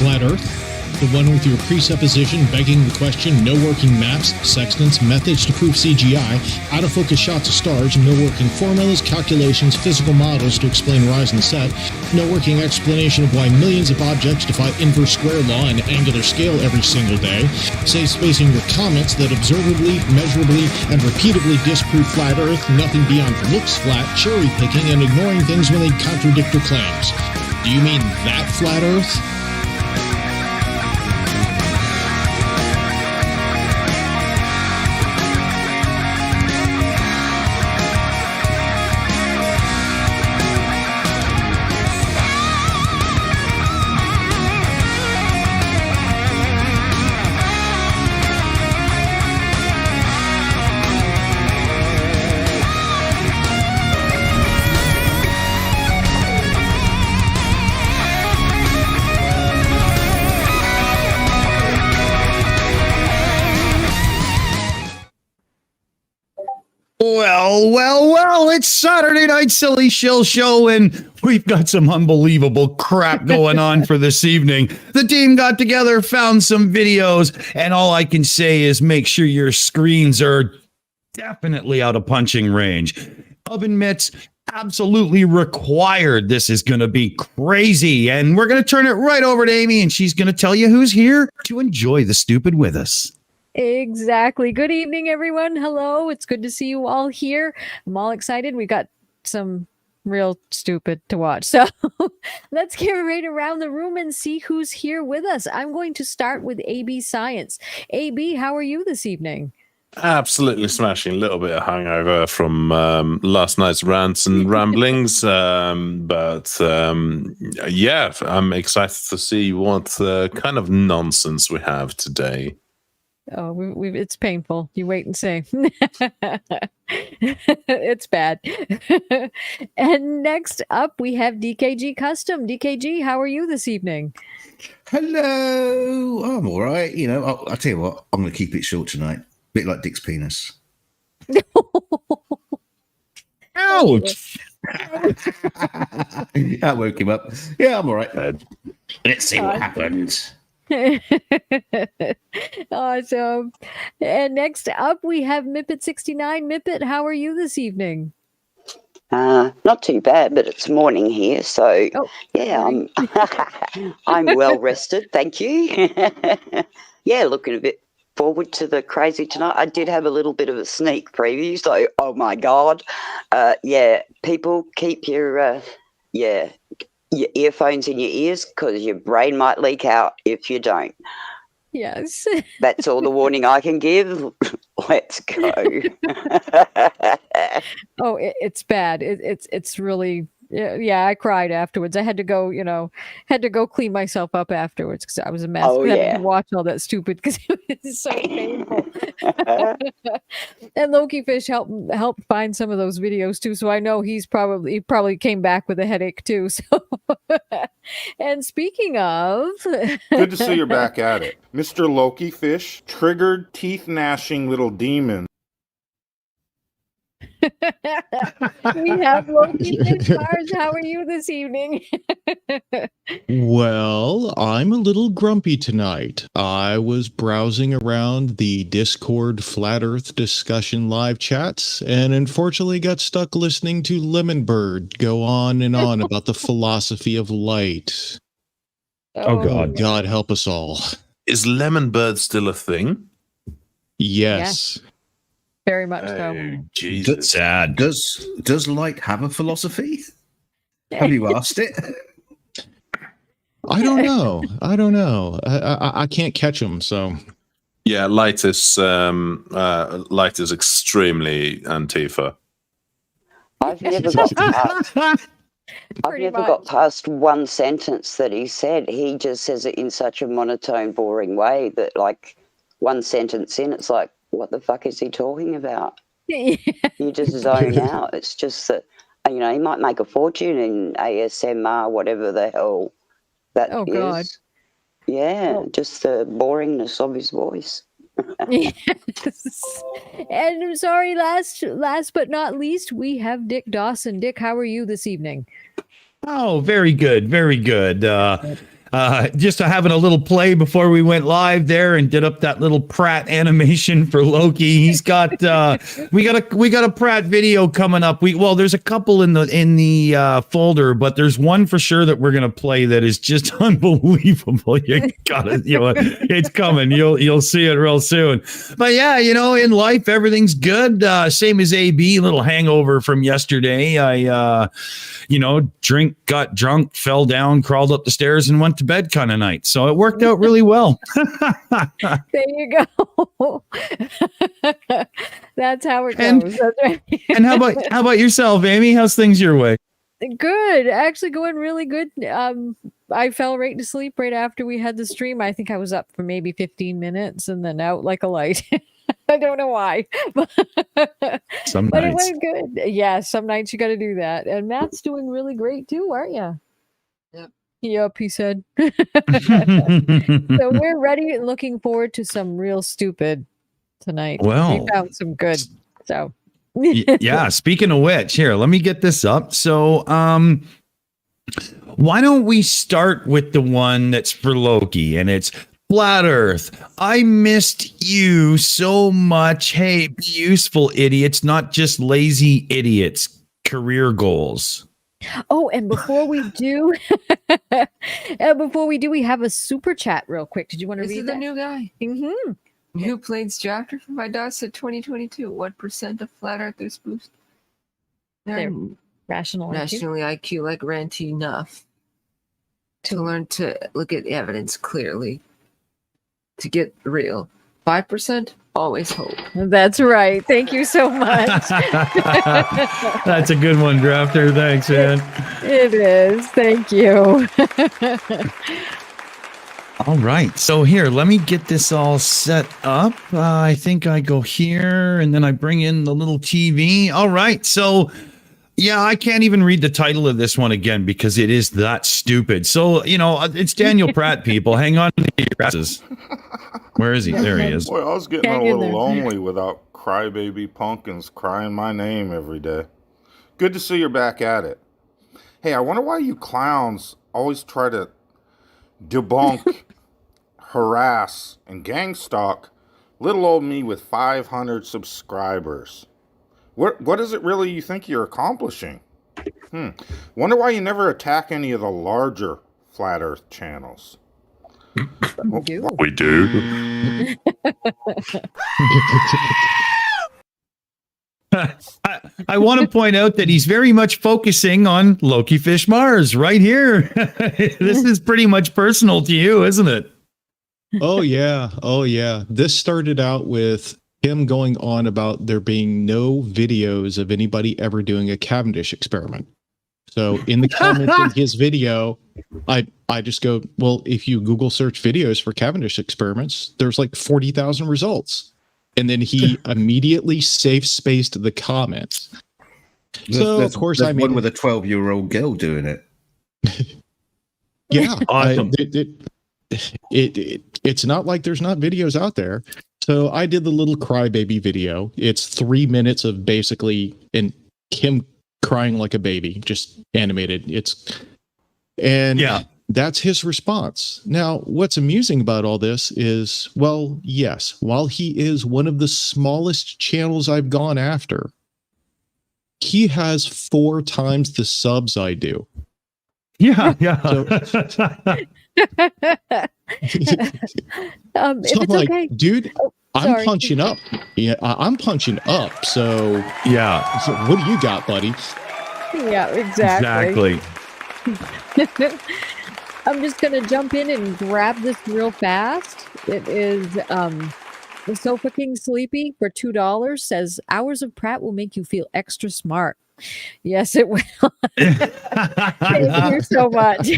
Flat Earth, the one with your presupposition begging the question, no working maps, sextants, methods to prove CGI, out-of-focus shots of stars, no working formulas, calculations, physical models to explain rise and set, no working explanation of why millions of objects defy inverse square law and angular scale every single day, safe spacing your comments that observably, measurably, and repeatedly disprove Flat Earth, nothing beyond looks flat, cherry-picking, and ignoring things when they contradict your claims. Do you mean that Flat Earth? Well, it's Saturday Night Silly Shill Show, and we've got some unbelievable crap going on for this evening. The team got together, found some videos, and all I can say is make sure your screens are definitely out of punching range. Oven mitts, absolutely required. This is going to be crazy, and we're going to turn it right over to Aimee, and she's going to tell you who's here to enjoy the stupid with us. Exactly. Good evening, everyone. Hello. It's good to see you all here. I'm all excited. We got some real stupid to watch. So let's get right around the room and see who's here with us. I'm going to start with AB Science. AB, how are you this evening? Absolutely smashing. A little bit of hangover from last night's rants and ramblings. Yeah, I'm excited to see what kind of nonsense we have today. Oh, it's painful. You wait and see. It's bad. And next up, we have DKG Custom. DKG, how are you this evening? Hello. I'm all right. You know, I'll tell you what, I'm going to keep it short tonight. Bit like Dick's penis. Ouch! That woke him up. Yeah, I'm all right. Let's see what happens. Awesome. And next up, we have Mipet69. Mipet, how are you this evening? Not too bad, but it's morning here, so yeah, I'm well rested, thank you. Yeah, looking a bit forward to the crazy tonight. I did have a little bit of a sneak preview, so oh my god, yeah, people keep your earphones in your ears because your brain might leak out if you don't. Yes. That's all the warning I can give. Let's go. Oh, it's bad. It's really, yeah, I cried afterwards. I had to go, clean myself up afterwards because I was a mess. Oh, I had yeah. to watch all that stupid because it was so painful. And Loki Fish helped find some of those videos too, so I know he probably came back with a headache too. So, and speaking of, good to see you're back at it, Mr. Loki Fish, triggered, teeth gnashing little demon. we have Loki Fish Mars. How are you this evening? Well, I'm a little grumpy tonight. I was browsing around the Discord Flat Earth discussion live chats and unfortunately got stuck listening to Lemonbird go on and on about the philosophy of light. Oh, God. God help us all. Is Lemonbird still a thing? Yes. Very much so. Oh, Jesus. Sad. Does light have a philosophy? Have you asked it? I don't know. I can't catch them, so. Yeah, light is extremely Antifa. I've never got past. Pretty I've never much. got past one sentence that he said. He just says it in such a monotone, boring way that, like, one sentence in, it's like, what the fuck is he talking about? You just zone out. It's just that, he might make a fortune in ASMR, whatever the hell that Oh, is. God. Yeah, just the boringness of his voice. Yes. And I'm sorry, last but not least, we have Dick Dawson. Dick, how are you this evening? Oh, very good. Very good. Just having a little play before we went live there and did up that little Pratt animation for Loki. He's got we got a Pratt video coming up. There's a couple in the folder, but there's one for sure that we're gonna play that is just unbelievable. You gotta, it's coming. You'll see it real soon. But yeah, in life everything's good. Same as AB, little hangover from yesterday. I got drunk, fell down, crawled up the stairs, and went to bed kind of night. So it worked out really well. There you go. That's how it goes. That's right. And how about yourself, Aimee? How's things your way? Good. Actually going really good. I fell right to sleep right after we had the stream. I think I was up for maybe 15 minutes and then out like a light. I don't know why. But Some it nights. went good. Yeah, some nights you got to do that. And Matt's doing really great too, aren't you? Yep, he said. So we're ready and looking forward to some real stupid tonight. Well, we found some good. So yeah, speaking of which, here, let me get this up. So why don't we start with the one that's for Loki, and it's Flat Earth. I missed you so much. Hey, be useful, idiots, not just lazy idiots. Career goals. Oh, and before we do, we have a super chat real quick. Did you want to This read is that? the new guy. Mm-hmm. Who played chapter for my DOS at 2022? What % of flat earthers boost? There. Rational IQ. Rationally IQ, like ranty enough to learn to look at evidence clearly, to get real. 5%, always hope. That's right. Thank you so much. That's a good one, Drafter. Thanks, man. It is. Thank you. All right. So here, let me get this all set up. I think I go here and then I bring in the little TV. All right. So, yeah, I can't even read the title of this one again because it is that stupid. So, it's Daniel Pratt, people. Hang on to your asses. Where is he? There he is. Boy, I was getting a little lonely without crybaby pumpkins crying my name every day. Good to see you're back at it. Hey, I wonder why you clowns always try to debunk, harass, and gang stalk little old me with 500 subscribers. What is it really you think you're accomplishing? Wonder why you never attack any of the larger Flat Earth channels. We do. I want to point out that he's very much focusing on Loki Fish Mars right here. This is pretty much personal to you, isn't it? Oh yeah. This started out with him going on about there being no videos of anybody ever doing a Cavendish experiment. So in the comments of his video, I just go, well, if you Google search videos for Cavendish experiments, there's like 40,000 results. And then he immediately safe-spaced the comments. So, There's of course, one with a 12-year-old girl doing it. Yeah. Awesome. It's not like there's not videos out there. So I did the little crybaby video. It's 3 minutes of basically him crying like a baby, just animated. That's his response. Now, what's amusing about all this is, well, yes, while he is one of the smallest channels I've gone after, he has 4 times the subs I do. Yeah. If it's like, okay, dude, I'm sorry. punching up. Yeah, I'm punching up. So, Yeah. what do you got, buddy? Yeah, exactly. I'm just gonna jump in and grab this real fast. It is the Sofa King Sleepy for $2 says hours of Pratt will make you feel extra smart. Yes, it will. Thank you so much.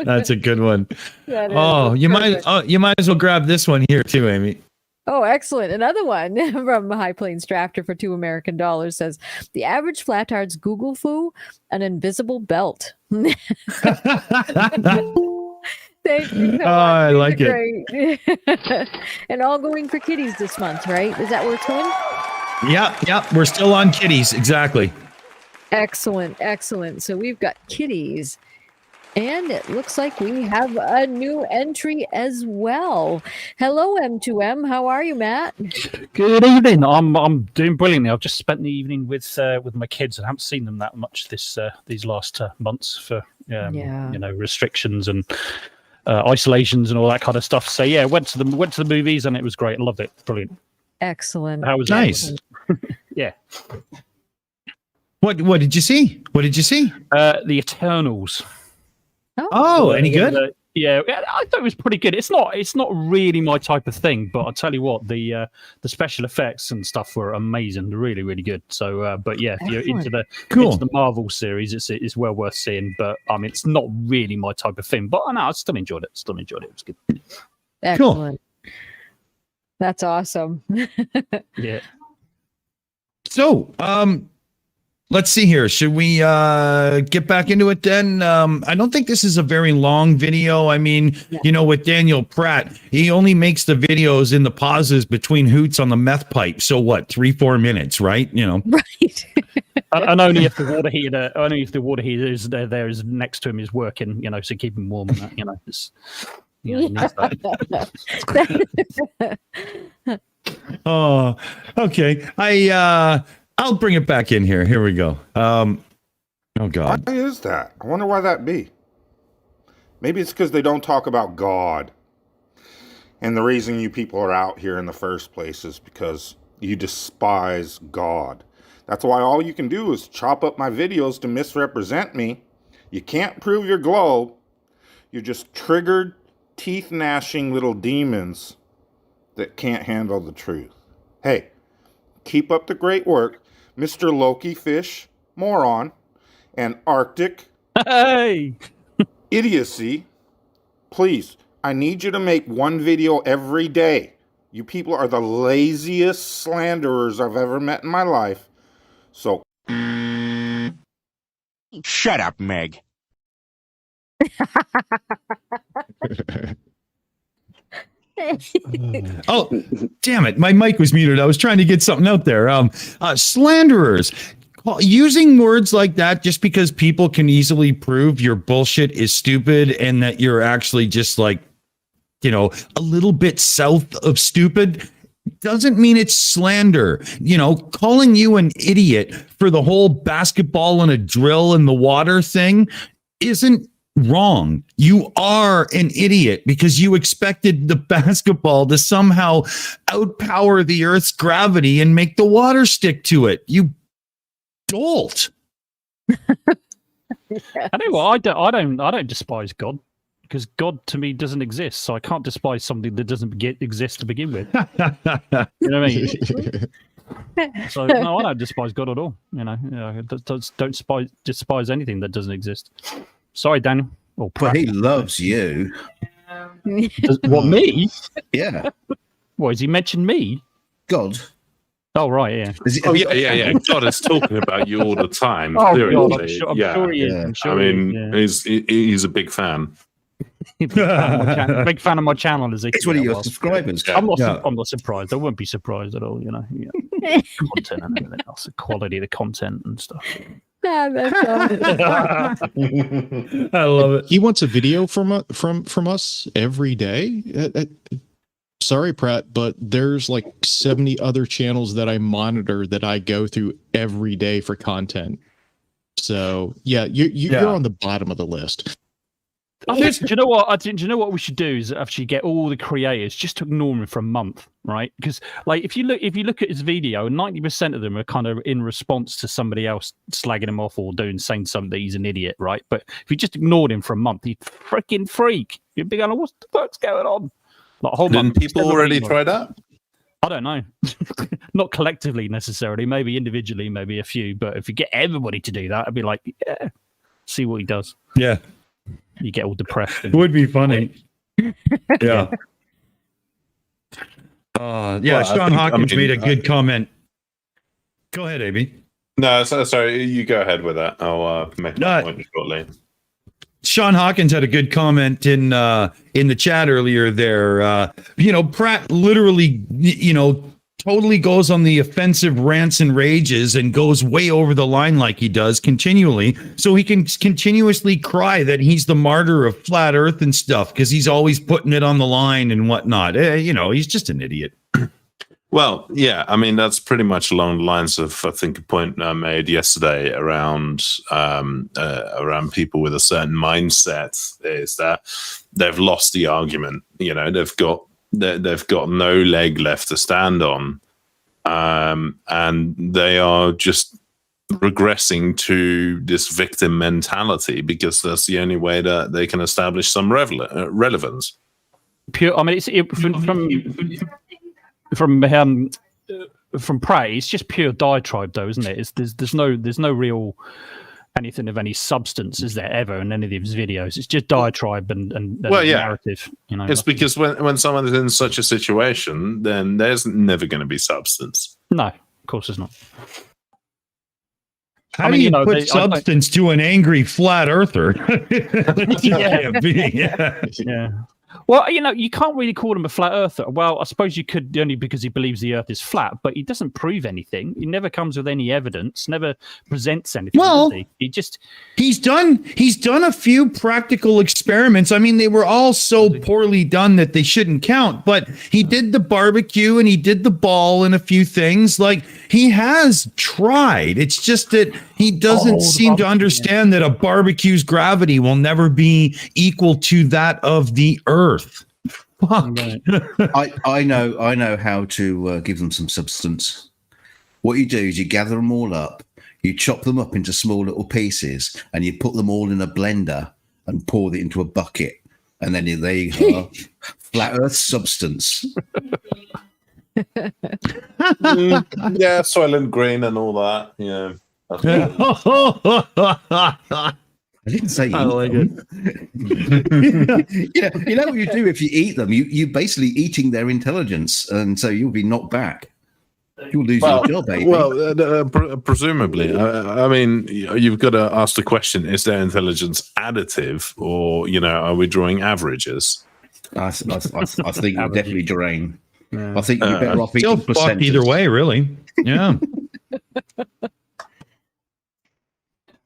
That's a good one. That is Oh, you perfect. might as well grab this one here too, Amy. Oh, excellent. Another one from High Plains Drafter for $2 American says the average flatard's Google foo, an invisible belt. Thank you so much. I These like are it. great. And all going for kitties this month, right? Is that where it's going? Yeah. We're still on kitties. Exactly. Excellent. So we've got kitties. And it looks like we have a new entry as well. Hello, M2M. How are you, Matt? Good evening. I'm doing brilliantly. I've just spent the evening with my kids. I haven't seen them that much these last months for restrictions and isolations and all that kind of stuff. So yeah, went to the movies and it was great. I loved it. Brilliant. Excellent. How was Nice. Yeah. What did you see? The Eternals. Oh, any good? Yeah, I thought it was pretty good. It's not really my type of thing, but I'll tell you what, the special effects and stuff were amazing. They're really, really good. So, but yeah, if you're into the Marvel series, it's well worth seeing. But it's not really my type of thing. But I still enjoyed it. It was good. Excellent. Cool. That's awesome. Yeah. So, let's see here. Should we get back into it then? I don't think this is a very long video. I mean, with Daniel Pratt, he only makes the videos in the pauses between hoots on the meth pipe. So what, 3-4 minutes, right? Right. And only if the water heater is there is next to him is working, so keep him warm. It's, he needs that. Oh, okay. I'll bring it back in here. Here we go. Oh God. Why is that? I wonder why that be. Maybe it's because they don't talk about God. And the reason you people are out here in the first place is because you despise God. That's why all you can do is chop up my videos to misrepresent me. You can't prove your globe. You're just triggered, teeth-gnashing little demons that can't handle the truth. Hey, keep up the great work, Mr. Loki Fish, moron, and Arctic idiocy. Please, I need you to make one video every day. You people are the laziest slanderers I've ever met in my life. So, shut up, Meg. Oh, damn it. My mic was muted. I was trying to get something out there. Slanderers. Using words like that just because people can easily prove your bullshit is stupid and that you're actually just like, you know, a little bit south of stupid doesn't mean it's slander. You know, calling you an idiot for the whole basketball and a drill in the water thing isn't wrong. You are an idiot because you expected the basketball to somehow outpower the Earth's gravity and make the water stick to it. You dolt. I know what I don't despise God because God to me doesn't exist, so I can't despise something that doesn't exist to begin with. You know what I mean? So no, I don't despise God at all. You know, don't despise anything that doesn't exist. Sorry, Daniel. Oh, but he loves you. What, me? Yeah. What, has he mentioned me? God. Oh, right, yeah. Yeah. God is talking about you all the time. Oh, seriously. God, I'm sure he is. I'm sure he's a big fan. Big fan of my channel, is he? It's one of your subscribers. I'm not surprised. I wouldn't be surprised at all, you know. Yeah. Content and everything else, the quality of the content and stuff. Yeah, that's awesome. I love it. He wants a video from us every day. Sorry, Pratt, but there's like 70 other channels that I monitor that I go through every day for content. So yeah, you're on the bottom of the list. Do you know what? Do you know what we should do is actually get all the creators just to ignore him for a month, right? Because like if you look at his video, 90% of them are kind of in response to somebody else slagging him off or saying something that he's an idiot, right? But if you just ignored him for a month, he'd freaking freak. You'd be going, "What the fuck's going on?" Like, a whole month. Didn't people already try that? I don't know. Not collectively necessarily. Maybe individually, maybe a few. But if you get everybody to do that, I'd be like, yeah, see what he does. Yeah. You get all depressed. It would be funny. Yeah. Sean Hawkins made a good comment. Go ahead, Aimee. No, sorry. You go ahead with that. I'll make my point shortly. Sean Hawkins had a good comment in the chat earlier there. Pratt literally, totally goes on the offensive rants and rages and goes way over the line like he does continually. So he can continuously cry that he's the martyr of flat earth and stuff because he's always putting it on the line and whatnot. He's just an idiot. Well, yeah, I mean, that's pretty much along the lines of, I think, a point I made yesterday around people with a certain mindset is that they've lost the argument. You know, they've got no leg left to stand on, and they are just regressing to this victim mentality because that's the only way that they can establish some relevance. Pure. I mean, from Pratt, it's just pure diatribe, though, isn't it? There's no real anything of any substance, is there ever in any of his videos? It's just diatribe and narrative. It's because when someone is in such a situation, then there's never going to be substance. No, of course there's not. How do you put substance to an angry flat earther? Yeah. Well, you can't really call him a flat earther. Well, I suppose you could, only because he believes the earth is flat, but he doesn't prove anything. He never comes with any evidence, never presents anything. Well, he's done a few practical experiments. I mean, they were all so poorly done that they shouldn't count, but he did the barbecue and he did the ball and a few things. Like, he has tried. It's just that he doesn't seem to understand that a barbecue's gravity will never be equal to that of the earth. Fuck. Right. I know how to give them some substance. What you do is you gather them all up, you chop them up into small little pieces, and you put them all in a blender and pour it into a bucket. And then there you are, flat Earth substance. Yeah, Soylent Green and all that. Yeah. I didn't say you. I like it. You know what you do if you eat them? You basically eating their intelligence, and so you'll be knocked back. You'll lose your job, baby. Well, presumably. I mean, you've got to ask the question: is their intelligence additive, or are we drawing averages? I think you're definitely drained. I think you're better off still eating fucked either way, really. Yeah.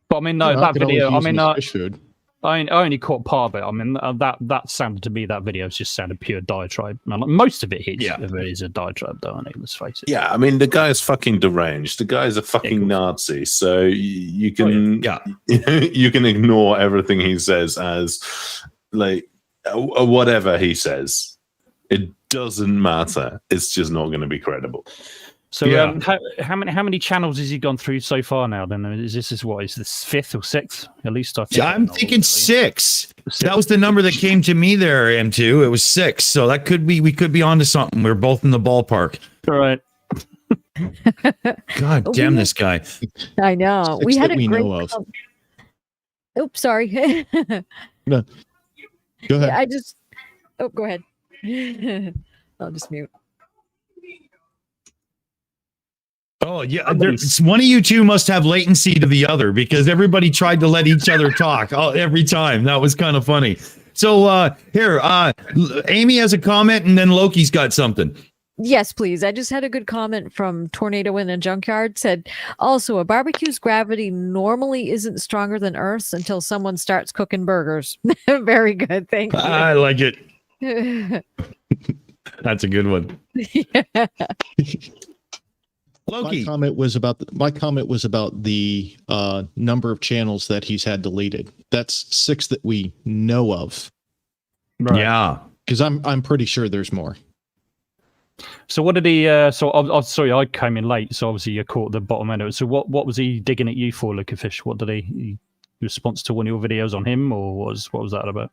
But I mean, no, that video. I mean, fish food. I only caught part of it. I mean, that sounded to me, that video just sounded pure diatribe. Man, like, most of it is a diatribe, though. Let's face it. Yeah, I mean, the guy is fucking deranged. The guy's a fucking Nazi. So you can you can ignore everything he says as like whatever he says. It doesn't matter. It's just not going to be credible. So how many channels has he gone through so far now? Then is this fifth or sixth? At least I think. I'm thinking 6. That was the number that came to me there, M2. It was 6. So that could be, we could be onto something. We're both in the ballpark. All right. God damn this guy. I know. We had a great. Oops, sorry. No. Go ahead. Go ahead. I'll just mute. Oh, yeah. One of you two must have latency to the other because everybody tried to let each other talk every time. That was kind of funny. So here, Aimee has a comment and then Loki's got something. Yes, please. I just had a good comment from Tornado in a Junkyard. Said, also, a barbecue's gravity normally isn't stronger than Earth's until someone starts cooking burgers. Very good. Thank you. I like it. That's a good one. Yeah. Loki. My comment was about the number of channels that he's had deleted. That's 6 that we know of. Right. Yeah, because I'm pretty sure there's more. So what did he? So sorry, I came in late. So obviously you caught the bottom end of it. So what was he digging at you for, Lucafish? What did he response to one of your videos on him, or what was that about?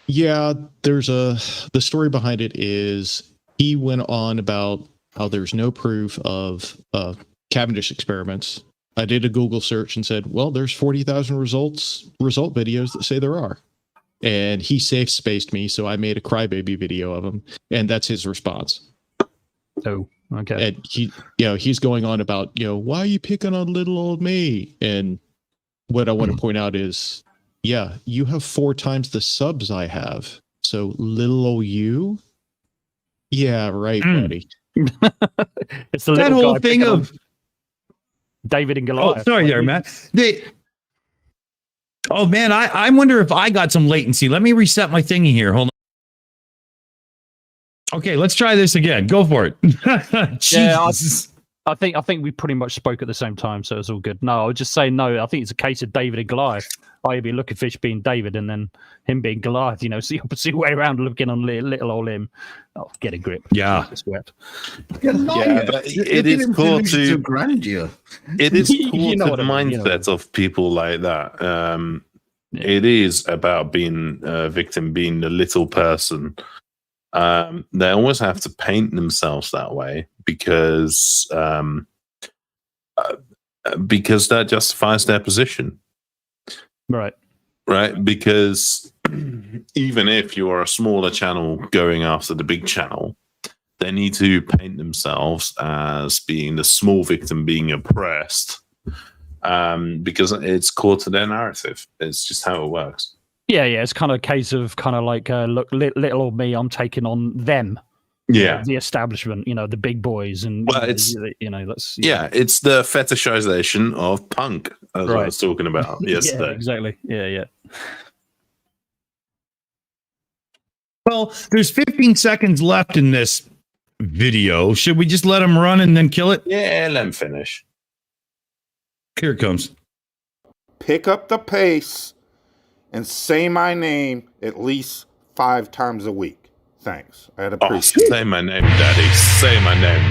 Yeah, the story behind it is he went on about how there's no proof of Cavendish experiments. I did a Google search and said, well, there's 40,000 result videos that say there are. And he safe spaced me, so I made a crybaby video of him, and that's his response. Oh, okay. And he's going on about, why are you picking on little old me? And what I want to point out is, yeah, you have 4 times the subs I have. So little old you? Yeah, right, buddy. It's the that whole thing of David and Goliath. Oh, sorry there, Matt. Oh man, I wonder if I got some latency. Let me reset my thingy here. Hold on. Okay, let's try this again. Go for it. Jesus. I think we pretty much spoke at the same time, so it's all good. No, I would just say no. I think it's a case of David and Goliath. I'd be Lucafish being David, and then him being Goliath. It's the opposite way around, looking on little old him. Oh, get a grip. Yeah. Yeah, but it is cool to grandeur. It is cool to the mindset of people like that. It is about being a victim, being the little person. They always have to paint themselves that way because that justifies their position. Right, because even if you are a smaller channel going after the big channel, they need to paint themselves as being the small victim being oppressed, because it's core to their narrative. It's just how it works. Yeah, it's kind of a case of look, little old me, I'm taking on them. Yeah, the establishment, the big boys, and it's it's the fetishization of punk, as I was talking about yesterday. Yeah, exactly. Yeah. Well, there's 15 seconds left in this video. Should we just let him run and then kill it? Yeah, let him finish. Here it comes. Pick up the pace and say my name at least 5 times a week. Thanks. I'd appreciate it. Say my name, Daddy. Say my name.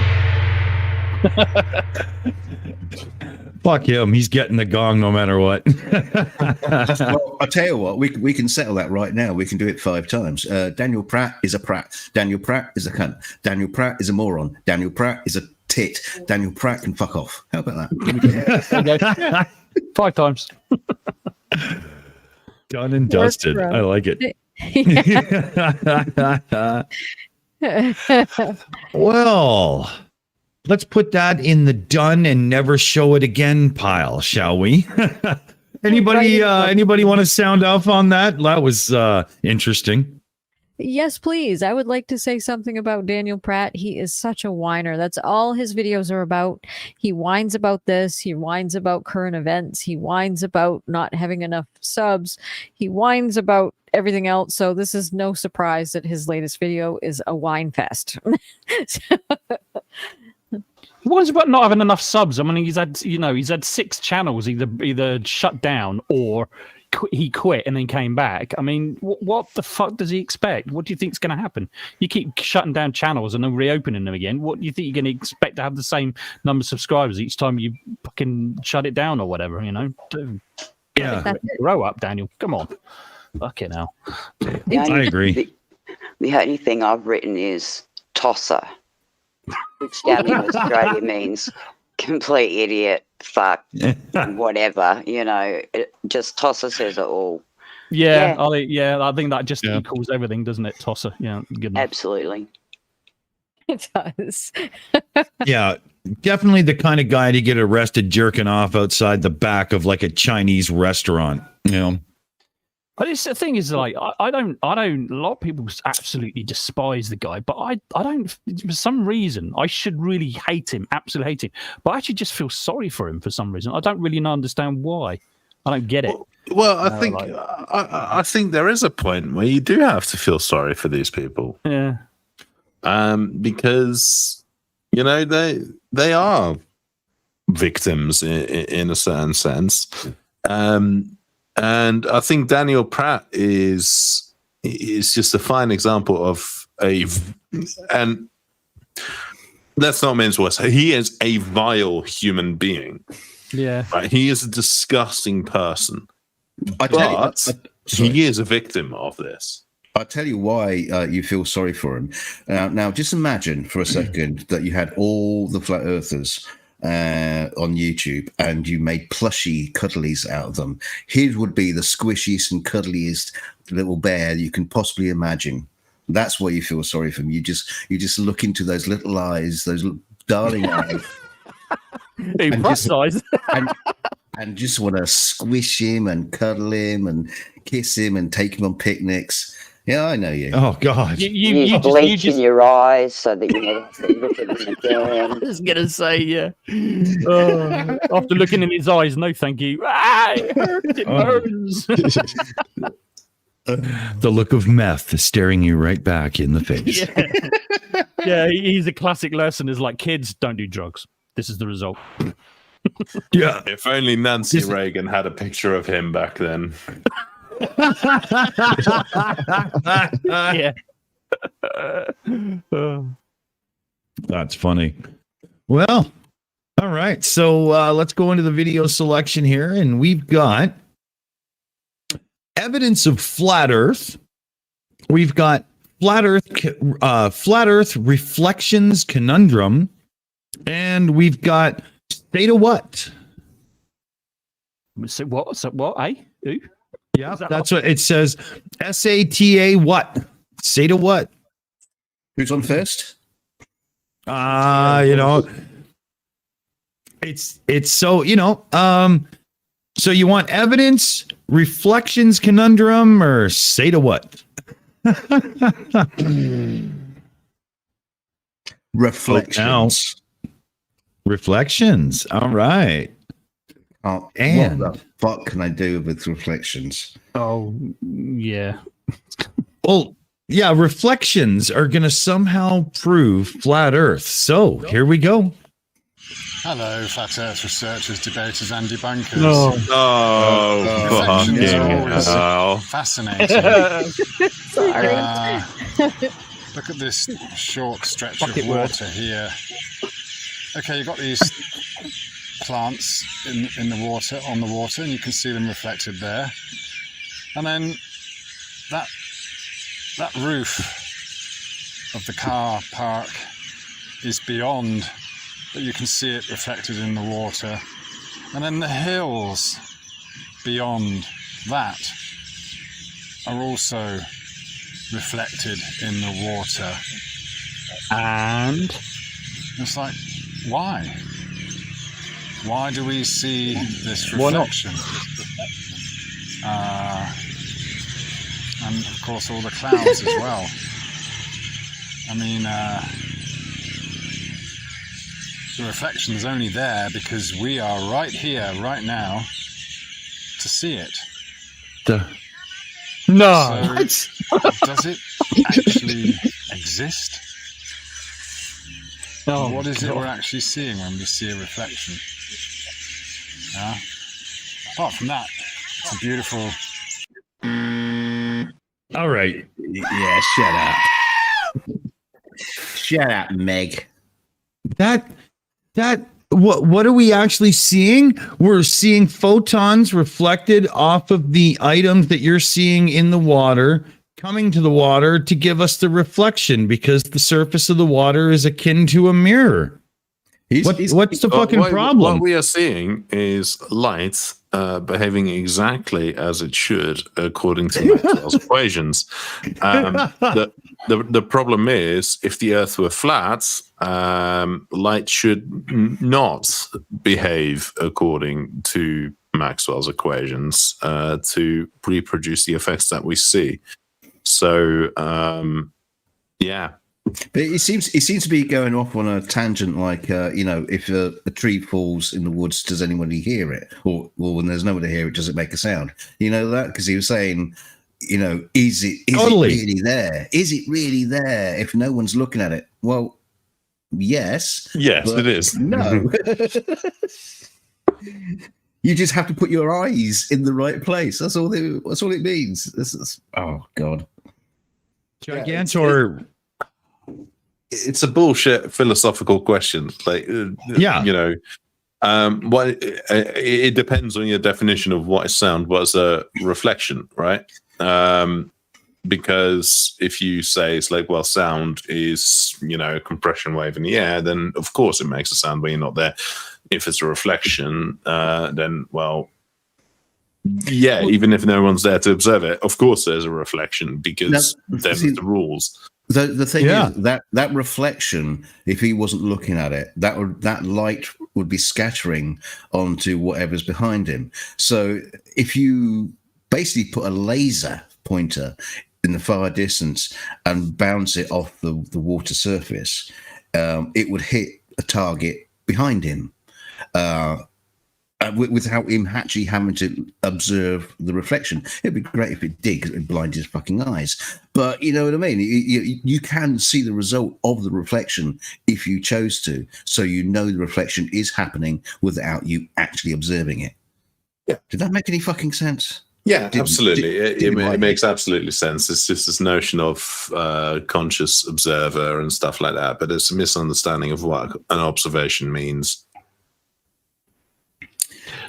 Fuck him. He's getting the gong no matter what. Well, I'll tell you what, we can settle that right now. We can do it 5 times. Daniel Pratt is a Pratt. Daniel Pratt is a cunt. Daniel Pratt is a moron. Daniel Pratt is a tit. Daniel Pratt can fuck off. How about that? 5 times. Done and dusted. I like it. Well, let's put that in the done and never show it again pile, shall we? Anybody want to sound off on that? That was interesting. Yes, please. I would like to say something about Daniel Pratt. He is such a whiner. That's all his videos are about. He whines about this. He whines about current events. He whines about not having enough subs. He whines about everything else. So this is no surprise that his latest video is a whine fest. What is about not having enough subs? I mean, he's had 6 channels either shut down or he quit and then came back. I mean, what the fuck does he expect? What do you think is going to happen? You keep shutting down channels and then reopening them again. What do you think you're going to expect to have the same number of subscribers each time you fucking shut it down or whatever? You know, yeah, grow up, Daniel. Come on, fucking hell. I agree. The only thing I've written is tosser, which down in Australia means complete idiot, fuck, whatever, you know. Just tosser says it all. Yeah. I think that just equals everything, doesn't it? Tosser. Yeah, good enough. Absolutely. It does. Yeah, definitely the kind of guy to get arrested jerking off outside the back of like a Chinese restaurant, you know. But it's the thing is, like, I don't. A lot of people absolutely despise the guy, but I don't. For some reason, I should really hate him, absolutely hate him. But I actually just feel sorry for him for some reason. I don't really understand why. I don't get it. Well, I think there is a point where you do have to feel sorry for these people. Yeah. Because they are victims in a certain sense. And I think Daniel Pratt is just a fine example of and let's not mince words. He is a vile human being. Yeah, right? He is a disgusting person. He is a victim of this. I'll tell you why you feel sorry for him. Now, just imagine for a second that you had all the flat earthers on YouTube and you made plushy cuddlies out of them. He would be the squishiest and cuddliest little bear you can possibly imagine. That's why you feel sorry for him. You just look into those little eyes, those little darling eyes. And just want to squish him and cuddle him and kiss him and take him on picnics. Yeah, I know you. Oh, God. You bleach in your eyes so that you never have to look at him again. I was going to say, yeah. After looking in his eyes, no thank you. It hurts, it burns. The look of meth is staring you right back in the face. Yeah, he's a classic lesson is like, kids, don't do drugs. This is the result. Yeah. If only Nancy Reagan had a picture of him back then. Yeah. That's funny. Well, all right. So let's go into the video selection here. And we've got evidence of flat Earth. We've got flat Earth reflections conundrum. And we've got state of what? So what? So what? Eh? Who? Yeah, that's what it says. SATA what? State of what? Who's on first? It's so, so you want evidence, reflections, conundrum, or say to what? Reflections. Reflections. All right. Oh, and what the fuck can I do with reflections? Oh, yeah. Well, yeah, reflections are going to somehow prove flat Earth. So here we go. Hello, flat Earth researchers, debaters, and debunkers. Fascinating. Look at this short stretch of water here. Okay, you've got these plants in the water, on the water, and you can see them reflected there. And then that roof of the car park is beyond, but you can see it reflected in the water. And then the hills beyond that are also reflected in the water. And it's like, why? Why do we see this reflection? And of course all the clouds as well. I mean, the reflection is only there because we are right here, right now, to see it. No. So, does it actually exist? Oh, what is it we're actually seeing when we see a reflection? Yeah. Apart from that, it's a beautiful. All right. Yeah, shut up. Shut up, Meg. What are we actually seeing? We're seeing photons reflected off of the items that you're seeing in the water, coming to the water to give us the reflection, because the surface of the water is akin to a mirror. What's the fucking problem? What we are seeing is light behaving exactly as it should according to Maxwell's equations. The problem is, if the Earth were flat, light should not behave according to Maxwell's equations to reproduce the effects that we see. So, yeah. But it seems to be going off on a tangent, like if a tree falls in the woods, does anybody hear it? Or when there's nobody to hear it, does it make a sound? You know that? Because he was saying, is it really there? Is it really there if no one's looking at it? Well, yes. Yes, it is. No. You just have to put your eyes in the right place. That's all it means. Oh God. Gigantor. It's a bullshit philosophical question. Like, what it depends on your definition of what is sound, what is a reflection, right? Because if you say it's like, well, sound is, a compression wave in the air, then of course it makes a sound when you're not there. If it's a reflection, then, well, yeah, even if no one's there to observe it, of course there's a reflection, because them's the rules. The thing is that reflection, if he wasn't looking at it, that light would be scattering onto whatever's behind him. So if you basically put a laser pointer in the far distance and bounce it off the water surface, it would hit a target behind him. Without him actually having to observe the reflection. It'd be great if it did, because it would blind his fucking eyes. But you know what I mean? You can see the result of the reflection if you chose to. So the reflection is happening without you actually observing it. Yeah. Did that make any fucking sense? Yeah, absolutely. It makes absolutely sense. It's just this notion of conscious observer and stuff like that. But it's a misunderstanding of what an observation means.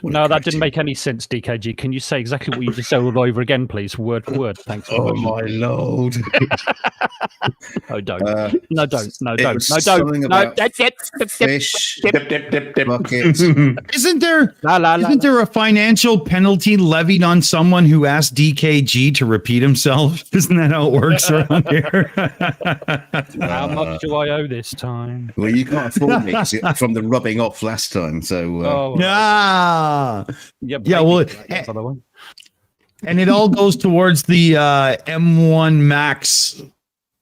No, that didn't make any sense, DKG. Can you say exactly what you just said all over again, please? Word for word. Thanks. Oh, my Lord. No, don't. No, don't. No, don't. No, don't. No, that's it. Fish. Buckets. Isn't there a financial penalty levied on someone who asked DKG to repeat himself? Isn't that how it works around here? How much do I owe this time? Well, you can't afford me from the rubbing off last time. So, and it all goes towards the M1 Max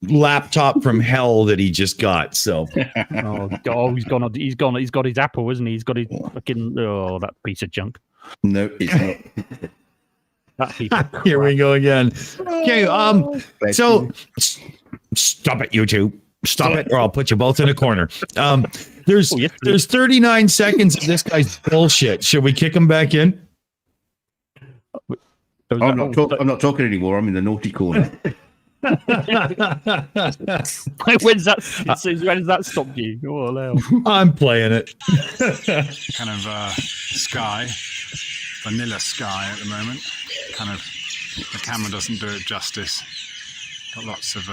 laptop from hell that he just got. So, he's got his Apple, isn't he? He's got his fucking that piece of junk. No, it's not. Here we go again. Okay, so stop it, you two. Stop it, or I'll put you both in a corner. There's 39 seconds of this guy's bullshit. Should we kick him back in? I'm not talking anymore. I'm in the naughty corner. When's that stopped you? Oh, hell. I'm playing it. Kind of sky, vanilla sky at the moment. Kind of, the camera doesn't do it justice. Got lots of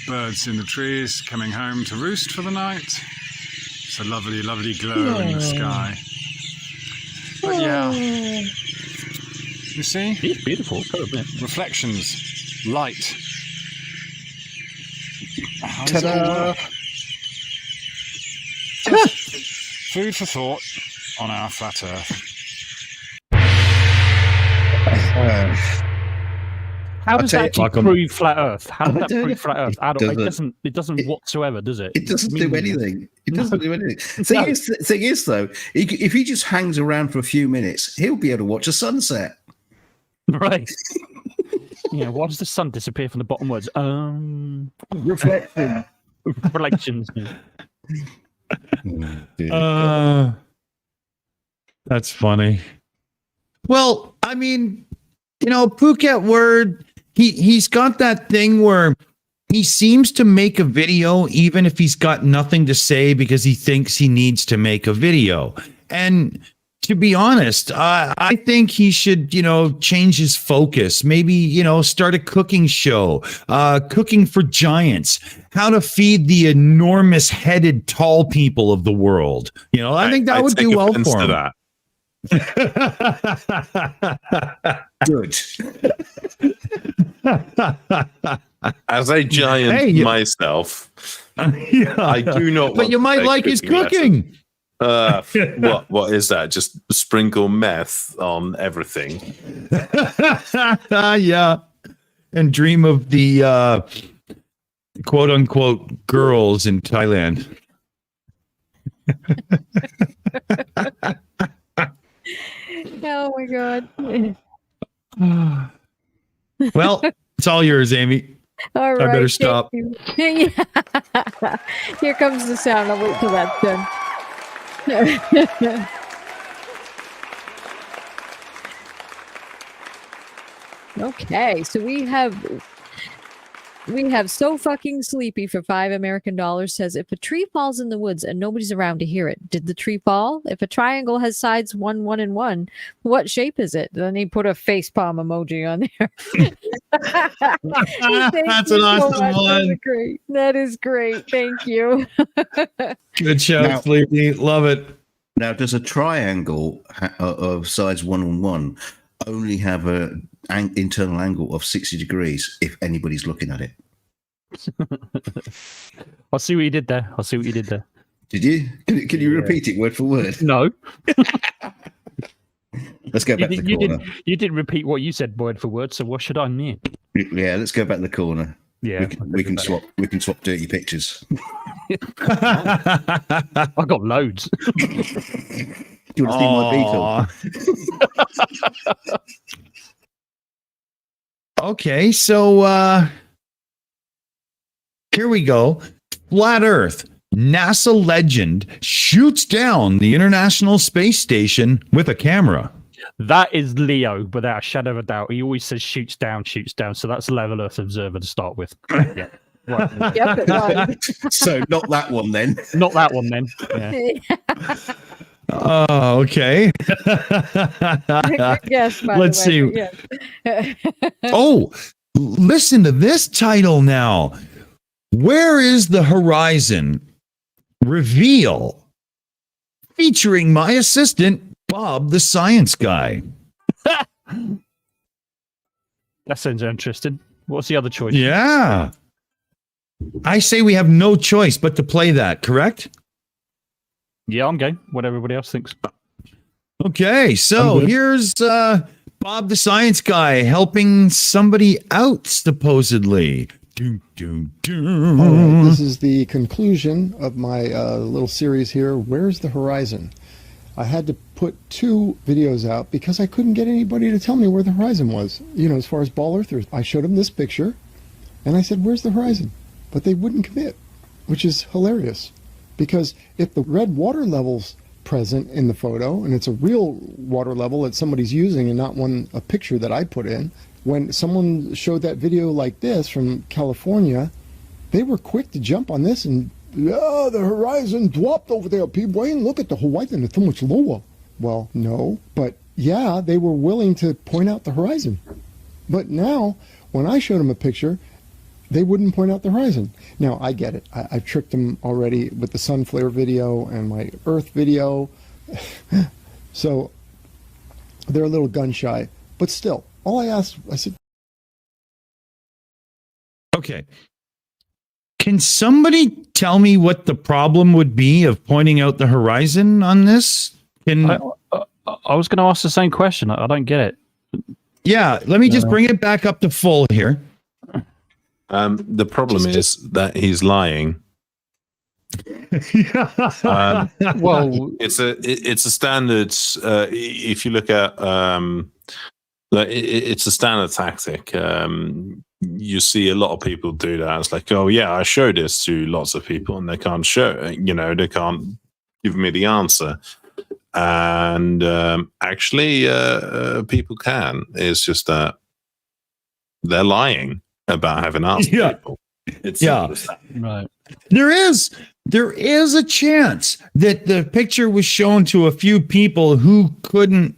birds in the trees coming home to roost for the night. It's a lovely, lovely glow in the sky. But yeah, you see? It's beautiful. Reflections, light. How does it Ta-da! all work? Just food for thought on our flat Earth. How does that actually prove flat Earth? How does that don't prove flat Earth? It doesn't whatsoever, does it? It doesn't do anything. It doesn't do anything. Thing is, though, if he just hangs around for a few minutes, he'll be able to watch a sunset. Right. Yeah. Why does the sun disappear from the bottom words? Reflection. Reflections. That's funny. Well, I mean, Phuket Word, he's got that thing where he seems to make a video even if he's got nothing to say because he thinks he needs to make a video. And to be honest, I think he should, change his focus. Maybe, start a cooking show, cooking for giants, how to feed the enormous headed tall people of the world. I think that would do well for him. That. Good. As a giant myself, I do not. But you might like his cooking. What is that? Just sprinkle meth on everything. Yeah, and dream of the quote unquote girls in Thailand. Oh my god. Well, it's all yours, Aimee. All right. I better stop. Here comes the sound. I'll wait till that's done. Okay, so we have so fucking sleepy for $5 says, if a tree falls in the woods and nobody's around to hear it, did the tree fall? If a triangle has sides 1, 1, and 1, what shape is it? Then he put a facepalm emoji on there. That's an awesome one. That is great. Thank you. Good show, Sleepy. Love it. Now, does a triangle of sides 1 and 1 only have an internal angle of 60 degrees if anybody's looking at it? I'll see what you did there. Did you? Can you repeat it word for word? No. Let's go back to the corner. You didn't repeat what you said word for word, so what should I mean? Yeah, let's go back to the corner. Yeah, we can swap dirty pictures. I got loads. Do you want to see my beetle? Okay, so here we go. Flat Earth. NASA legend shoots down the International Space Station with a camera. That is Leo, without a shadow of a doubt. He always says shoots down. So that's Level Earth Observer to start with. Yeah. Right. Yep, it was. So not that one then. Not that one then. Yeah. Oh, okay. Yes, let's see. Oh, listen to this title now. Where is the Horizon? Reveal. Featuring my assistant, Bob the Science Guy. That sounds interesting. What's the other choice? Yeah. I say we have no choice but to play that, correct? Yeah, I'm game. What everybody else thinks. Okay, so here's Bob the Science Guy helping somebody out, supposedly. All right, this is the conclusion of my little series here. Where's the horizon? I had to put 2 videos out because I couldn't get anybody to tell me where the horizon was. As far as ball earthers, I showed them this picture, and I said, "Where's the horizon?" But they wouldn't commit, which is hilarious. Because if the red water level's present in the photo, and it's a real water level that somebody's using and not a picture that I put in, when someone showed that video like this from California, they were quick to jump on this and, yeah, the horizon dropped over there. People, Wayne, look at the horizon, it's so much lower. Well, no, but yeah, they were willing to point out the horizon. But now, when I showed them a picture, they wouldn't point out the horizon. Now, I get it. I've tricked them already with the sun flare video and my Earth video. So they're a little gun shy. But still, all I asked, I said, okay. Can somebody tell me what the problem would be of pointing out the horizon on this? I was going to ask the same question. I don't get it. Yeah, let me just bring it back up to full here. The problem is that he's lying. Well, it's a standard. If you look at it's a standard tactic. You see a lot of people do that. It's like, oh yeah, I show this to lots of people, and they can't show. They can't give me the answer. And actually, people can. It's just that they're lying about having asked people. It's right. There is a chance that the picture was shown to a few people who couldn't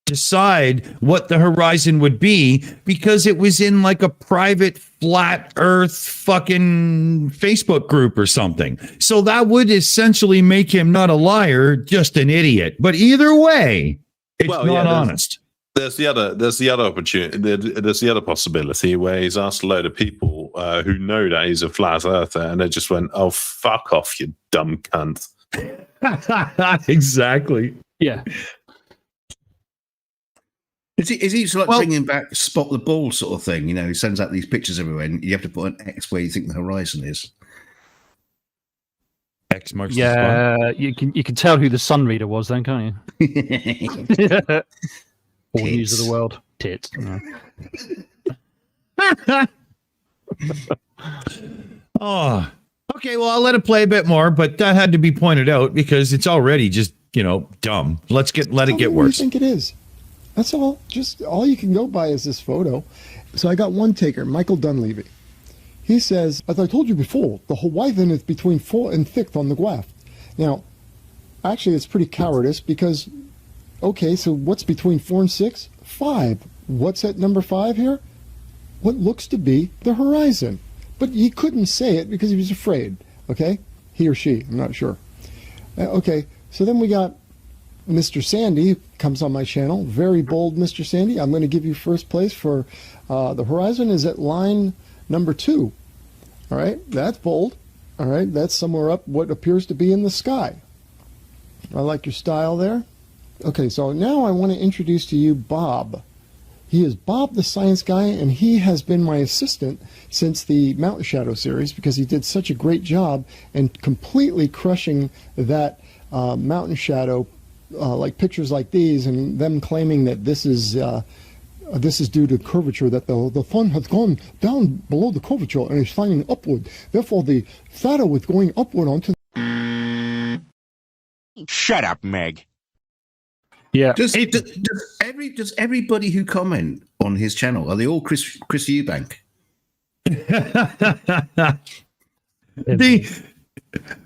decide what the horizon would be because it was in like a private flat earth fucking Facebook group or something. So that would essentially make him not a liar, just an idiot. But either way, it's not honest. There's the other opportunity. There's the other possibility where he's asked a load of people who know that he's a flat earther, and they just went, "Oh, fuck off, you dumb cunt." Exactly. Yeah. Is he like bringing back spot the ball sort of thing? He sends out these pictures everywhere, and you have to put an X where you think the horizon is. X marks the spot. You can tell who the sun reader was then, can't you? All news of the world. Tits. Oh, okay. Well, I'll let it play a bit more, but that had to be pointed out because it's already just dumb. Let it get worse. I think it is. That's all. Just all you can go by is this photo. So I got one taker, Michael Dunleavy. He says, as I told you before, the horizon is between 4 and 6 on the graph. Now, actually, it's pretty cowardice because, okay, so what's between 4 and 6? 5. What's at number 5 here? What looks to be the horizon. But he couldn't say it because he was afraid. Okay? He or she, I'm not sure. Okay, so then we got Mr. Sandy comes on my channel. Very bold, Mr. Sandy. I'm going to give you first place for the horizon is at line number 2. All right, that's bold. All right, that's somewhere up what appears to be in the sky. I like your style there. Okay, so now I want to introduce to you Bob. He is Bob the Science Guy, and he has been my assistant since the Mountain Shadow series because he did such a great job in completely crushing that Mountain Shadow like pictures like these, and them claiming that this is due to curvature, that the sun has gone down below the curvature and is shining upward. Therefore, the shadow is going upward onto. Shut up, Meg. Yeah. Does everybody who comment on his channel, are they all Chris Eubank?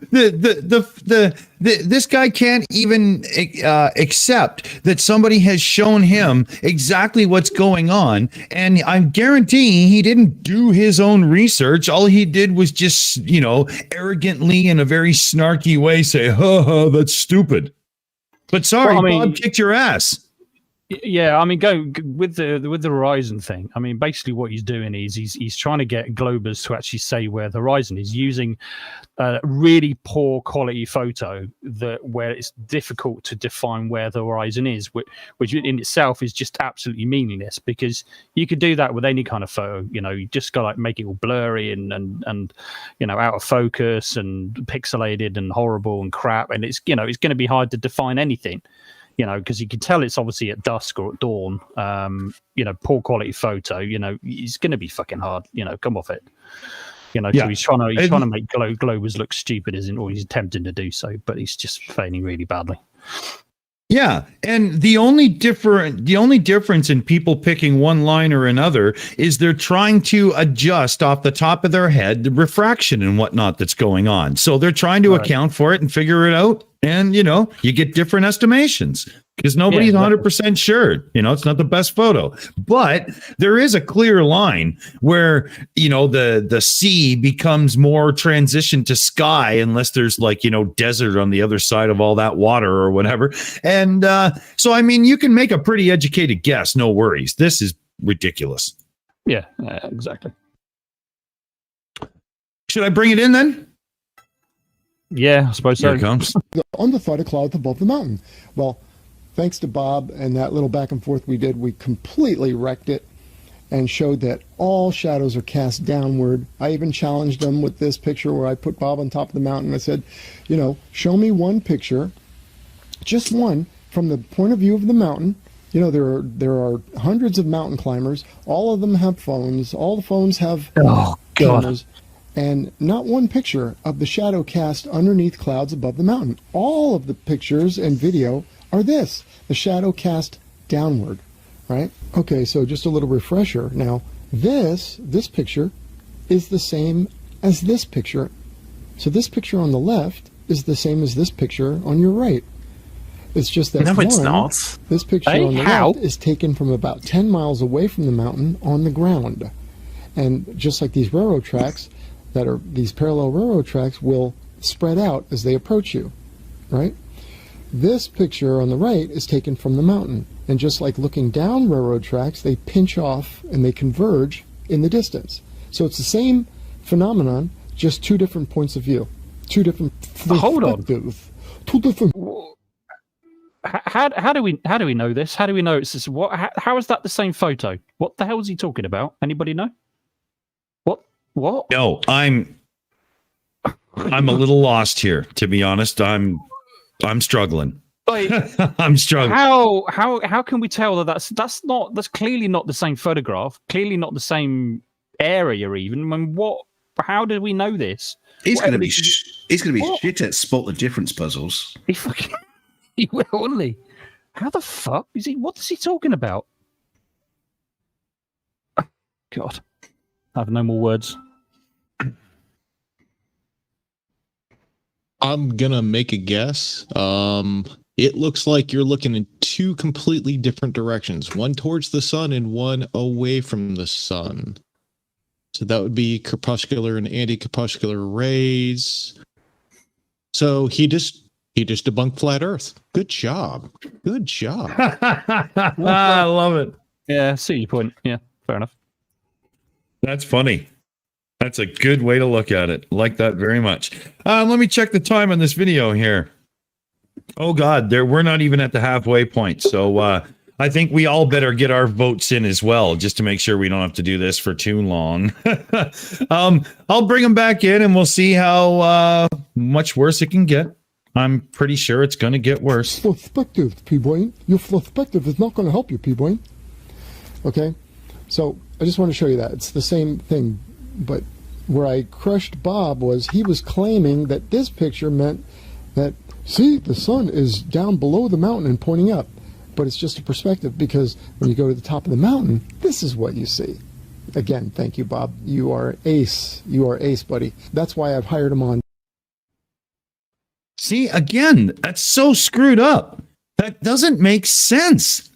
This guy can't even accept that somebody has shown him exactly what's going on, and I'm guaranteeing he didn't do his own research. All he did was just, arrogantly in a very snarky way say, "Ha, that's stupid." But sorry, Bob kicked your ass. Yeah, I mean, go with the horizon thing. I mean, basically what he's doing is he's trying to get Globers to actually say where the horizon is using a really poor quality photo where it's difficult to define where the horizon is, which in itself is just absolutely meaningless because you could do that with any kind of photo. You just got make it all blurry and out of focus and pixelated and horrible and crap, and it's it's going to be hard to define anything. Because you can tell it's obviously at dusk or at dawn. Poor quality photo. It's going to be fucking hard. Come off it. So he's trying to make Globers look stupid, or he's attempting to do so, but he's just failing really badly. Yeah, and the only difference in people picking one line or another is they're trying to adjust off the top of their head the refraction and whatnot that's going on. So they're trying to account for it and figure it out. And, you know, you get different estimations because nobody's 100% sure. You know, it's not the best photo. But there is a clear line where, you know, the sea becomes more transition to sky unless there's like, you know, desert on the other side of all that water or whatever. And so, I mean, you can make a pretty educated guess. No worries. This is ridiculous. Yeah, exactly. Should I bring it in then? Yeah, I suppose so. Here it comes. The undefiled clouds above the mountain. Well, thanks to Bob and that little back and forth we did, we completely wrecked it and showed that all shadows are cast downward. I even challenged them with this picture where I put Bob on top of the mountain. I said, you know, show me one picture, just one, from the point of view of the mountain. You know, there are hundreds of mountain climbers. All of them have phones. All the phones have cameras. And not one picture of the shadow cast underneath clouds above the mountain. All of the pictures and video are this, the shadow cast downward, right? Okay, so just a little refresher. Now, this picture is the same as this picture. So this picture on the left is the same as this picture on your right. It's just that it's not. This picture on the left is taken from about 10 miles away from the mountain on the ground. And just like these railroad tracks, that are these parallel railroad tracks will spread out as they approach you, right? This picture on the right is taken from the mountain, and just like looking down railroad tracks, they pinch off and they converge in the distance. So it's the same phenomenon, just two different points of view, two different perspectives. Two different. How do we know this? How do we know it's this? How is that the same photo? What the hell is he talking about? Anybody know? What? No, I'm a little lost here, to be honest. I'm struggling. I'm struggling. How can we tell that that's clearly not the same photograph, clearly not the same area even? I mean, how do we know this? He's going to be shit at spot the difference puzzles. He will, wouldn't he? How the fuck is he? What is he talking about? God. I have no more words. I'm gonna make a guess. It looks like you're looking in two completely different directions, one towards the sun and one away from the sun. So that would be crepuscular and anti-crepuscular rays. So he just debunked flat Earth. Good job. Good job. I love it. Yeah, see your point. Yeah, fair enough. That's funny. That's a good way to look at it. Like that very much. Let me check the time on this video here. Oh God, we're not even at the halfway point. So I think we all better get our votes in as well, just to make sure we don't have to do this for too long. I'll bring them back in and we'll see how much worse it can get. I'm pretty sure it's going to get worse. Perspective, P-Boy. Your perspective is not going to help you, P-Boy. Okay? So I just want to show you that. It's the same thing, but where I crushed Bob was he was claiming that this picture meant that, see, the sun is down below the mountain and pointing up. But it's just a perspective, because when you go to the top of the mountain, this is what you see. Again, thank you, Bob. You are ace. You are ace, buddy. That's why I've hired him on. See, again, that's so screwed up. That doesn't make sense.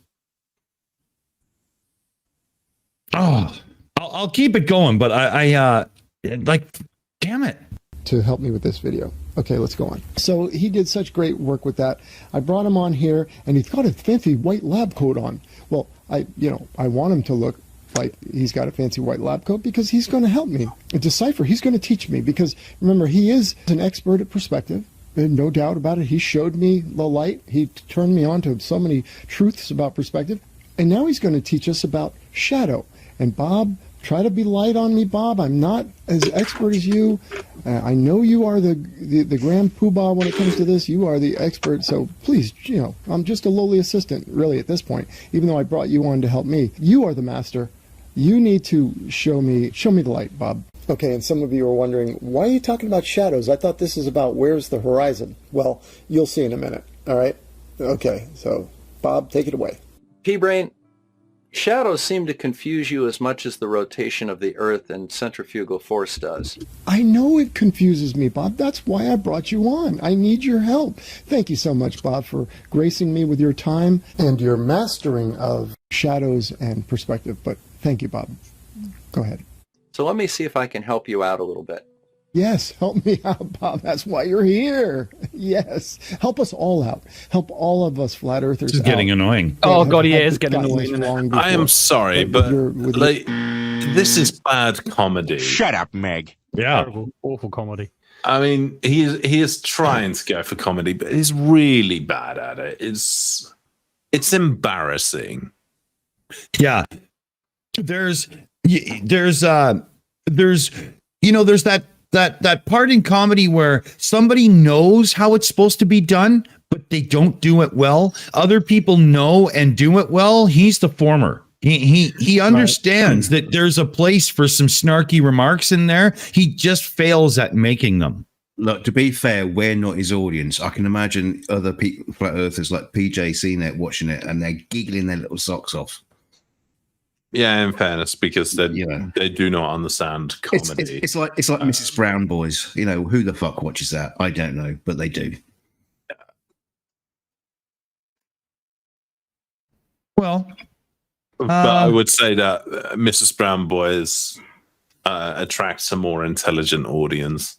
Oh, I'll keep it going, but I like, damn it. To help me with this video. Okay, let's go on. So he did such great work with that. I brought him on here, and he's got a fancy white lab coat on. Well, I want him to look like he's got a fancy white lab coat because he's going to help me decipher. He's going to teach me because, remember, he is an expert at perspective. No doubt about it. He showed me the light. He turned me on to so many truths about perspective. And now he's going to teach us about shadow. And Bob, try to be light on me, Bob. I'm not as expert as you. I know you are the grand poobah when it comes to this. You are the expert. So please, I'm just a lowly assistant, really, at this point, even though I brought you on to help me. You are the master. You need to show me the light, Bob. Okay, and some of you are wondering, why are you talking about shadows? I thought this is about where's the horizon. Well, you'll see in a minute, all right? Okay, so Bob, take it away. P-Brain, shadows seem to confuse you as much as the rotation of the Earth and centrifugal force does. I know it confuses me, Bob. That's why I brought you on. I need your help. Thank you so much, Bob, for gracing me with your time and your mastering of shadows and perspective. But thank you, Bob. Go ahead. So let me see if I can help you out a little bit. Yes, help me out, Bob. That's why you're here. Yes, help us all out. Help all of us flat earthers. This is getting annoying. Oh God, yeah, it's getting annoying. I am sorry, but like, this is bad comedy. Shut up, Meg. Yeah, Terrible, awful comedy. I mean, he is trying to go for comedy, but he's really bad at it. It's embarrassing. Yeah, there's that part in comedy where somebody knows how it's supposed to be done, but they don't do it well. Other people know and do it well. He's the former. He understands that there's a place for some snarky remarks in there. He just fails at making them. Look, to be fair, we're not his audience. I can imagine other people, flat earthers like PJ, seeing it, watching it, and they're giggling their little socks off. Yeah, in fairness, because they do not understand comedy. It's like Mrs. Brown Boys. You know, who the fuck watches that? I don't know, but they do. Well, but I would say that Mrs. Brown Boys attracts a more intelligent audience.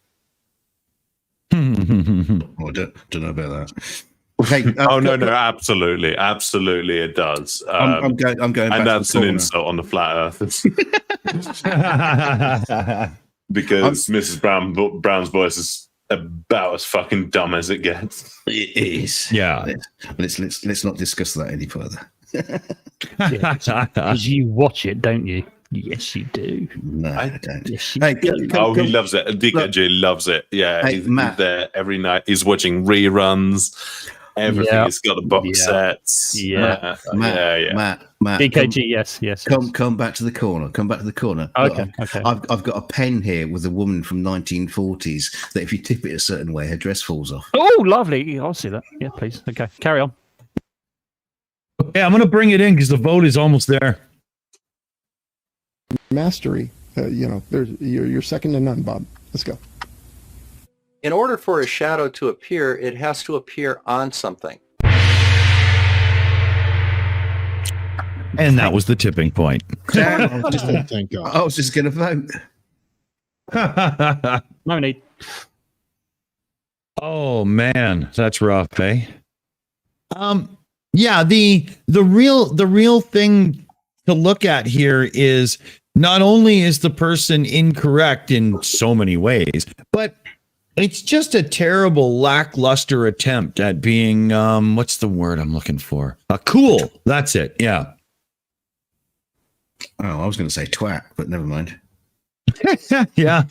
I don't know about that. Okay, no, absolutely, it does. I'm going and back that's to the an insult on the flat earthers. Because Mrs. Brown's voice is about as fucking dumb as it gets. It is. Yeah. Let's not discuss that any further. Because you watch it, don't you? Yes, you do. No, I don't. Yes, Hey, he loves it. DKG loves it. Yeah, Hey, he's Matt. there every night. He's watching reruns. Everything. Yeah. He's got the box sets. Matt, DKG, yes. Come back to the corner. Come back to the corner. Okay, Look, okay. I've got a pen here with a woman from 1940s that if you tip it a certain way, her dress falls off. Oh, lovely. I'll see that. Yeah, please. Okay, carry on. Yeah, I'm going to bring it in because the vote is almost there. Mastery. You're second to none, Bob. Let's go. In order for a shadow to appear, it has to appear on something. And that was the tipping point. Damn, I was just going to vote. No need. Oh man, that's rough, eh? Yeah, the real thing to look at here is not only is the person incorrect in so many ways, but it's just a terrible lackluster attempt at being what's the word I'm looking for? Cool. That's it. Yeah. Oh, I was going to say twat, but never mind. Yeah.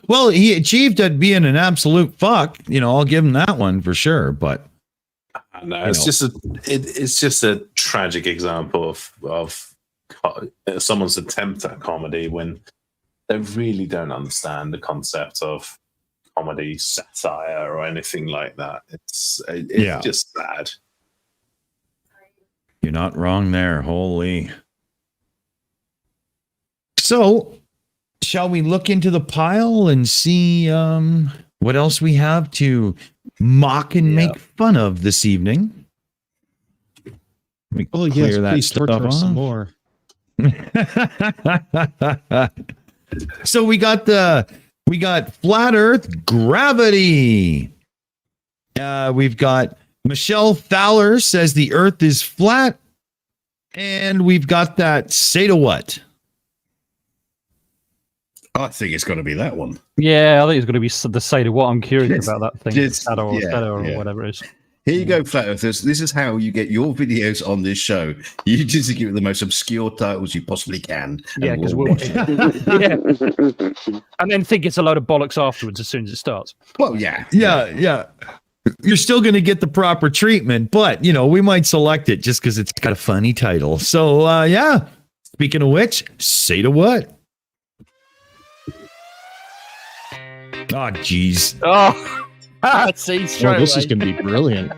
Well, he achieved at being an absolute fuck. I'll give him that one for sure. But no, it's just a tragic example of someone's attempt at comedy when they really don't understand the concept of comedy, satire, or anything like that. It's just sad. You're not wrong there. Holy. So, shall we look into the pile and see what else we have to mock and make fun of this evening? Oh, yes, please torture us some more. So we got Flat Earth Gravity. We've got Michelle Fowler says the Earth is flat, and we've got that say to what? I think it's got to be that one. Yeah, I think it's going to be the say to what. I'm curious about that thing. Shadow or whatever it is. Here you go, Flat Earthers. This is how you get your videos on this show. You just give it the most obscure titles you possibly can. Yeah, because we'll and then think it's a load of bollocks afterwards as soon as it starts. Well, yeah. You're still going to get the proper treatment, but we might select it just because it's got a funny title. So Speaking of which, say to what? Oh, jeez. Oh, see, this is going to be brilliant.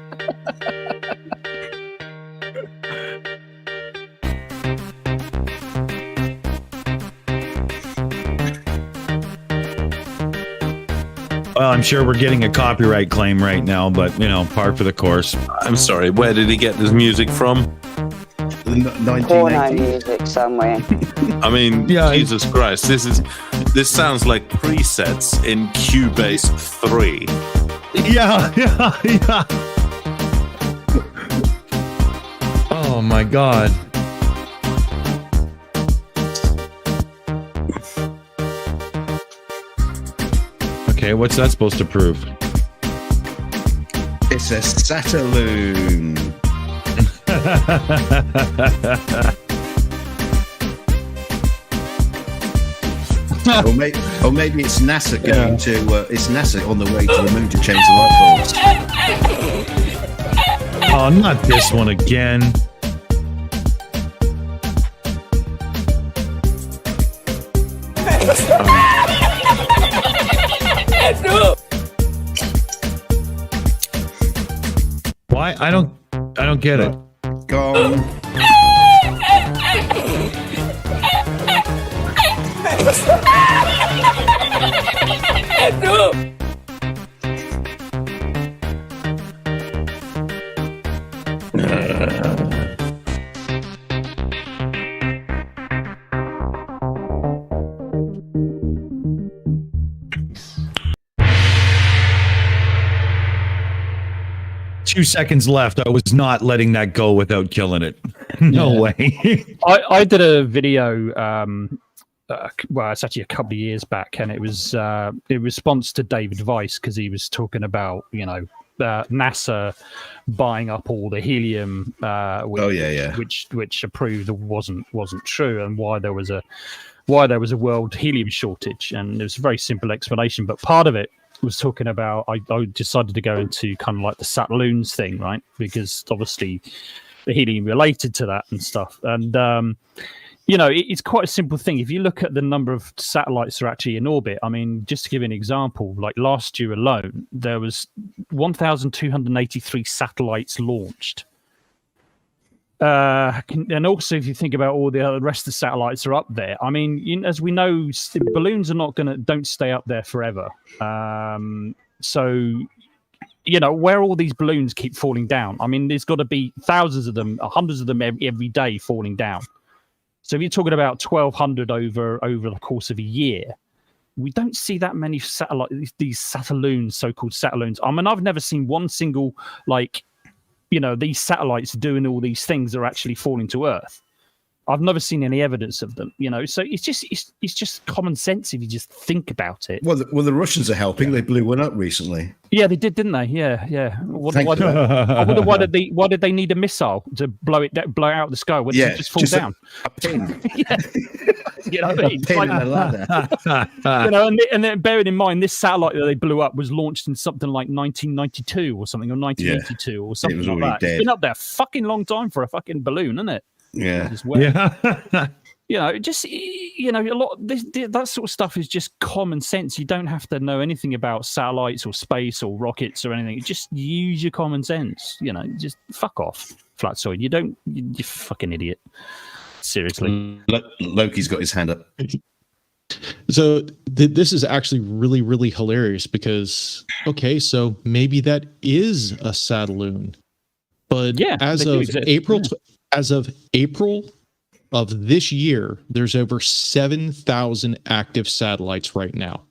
Well, I'm sure we're getting a copyright claim right now, but par for the course. I'm sorry. Where did he get this music from? Porno music somewhere. I mean, Jesus Christ! This sounds like presets in Cubase 3. Yeah. Oh my God. Okay, what's that supposed to prove? It's a Sataloon. or maybe it's NASA going to. It's NASA on the way to the moon to change the light bulbs. Oh, not this one again. Why? I don't get it. Gone. No. 2 seconds left. I was not letting that go without killing it. No way. I did a video. Well, it's actually a couple of years back, and it was in response to David Weiss because he was talking about NASA buying up all the helium, which approved wasn't true, and why there was a world helium shortage, and it was a very simple explanation. But part of it was talking about I decided to go into kind of like the Sataloons thing, right? Because obviously the helium related to that and stuff, and it's quite a simple thing. If you look at the number of satellites that are actually in orbit, I mean, just to give you an example, like last year alone, there was 1,283 satellites launched. And also, if you think about all the rest of the satellites are up there, I mean, as we know, balloons don't stay up there forever. So, where all these balloons keep falling down, I mean, there's got to be thousands of them, hundreds of them every day falling down. So if you're talking about 1,200 over the course of a year, we don't see that many these Sataloons, so-called Sataloons. I mean, I've never seen one single, these satellites doing all these things that are actually falling to Earth. I've never seen any evidence of them, So it's just common sense if you just think about it. Well, the Russians are helping. They blew one up recently. Yeah, they did, didn't they? Yeah. Why did they need a missile to blow it out of the sky? Why did it just fall down? A pin. Yeah. You know what I mean? A pin in a ladder. And then bearing in mind, this satellite that they blew up was launched in something like 1992 or something, or 1982 or something like that. Dead. It's been up there a fucking long time for a fucking balloon, isn't it? Yeah. A lot. That sort of stuff is just common sense. You don't have to know anything about satellites or space or rockets or anything. Just use your common sense. Just fuck off, Flatsoid. You fucking idiot. Seriously. Loki's got his hand up. So this is actually really, really hilarious because so maybe that is a Sataloon, but as of April of this year, there's over 7,000 active satellites right now.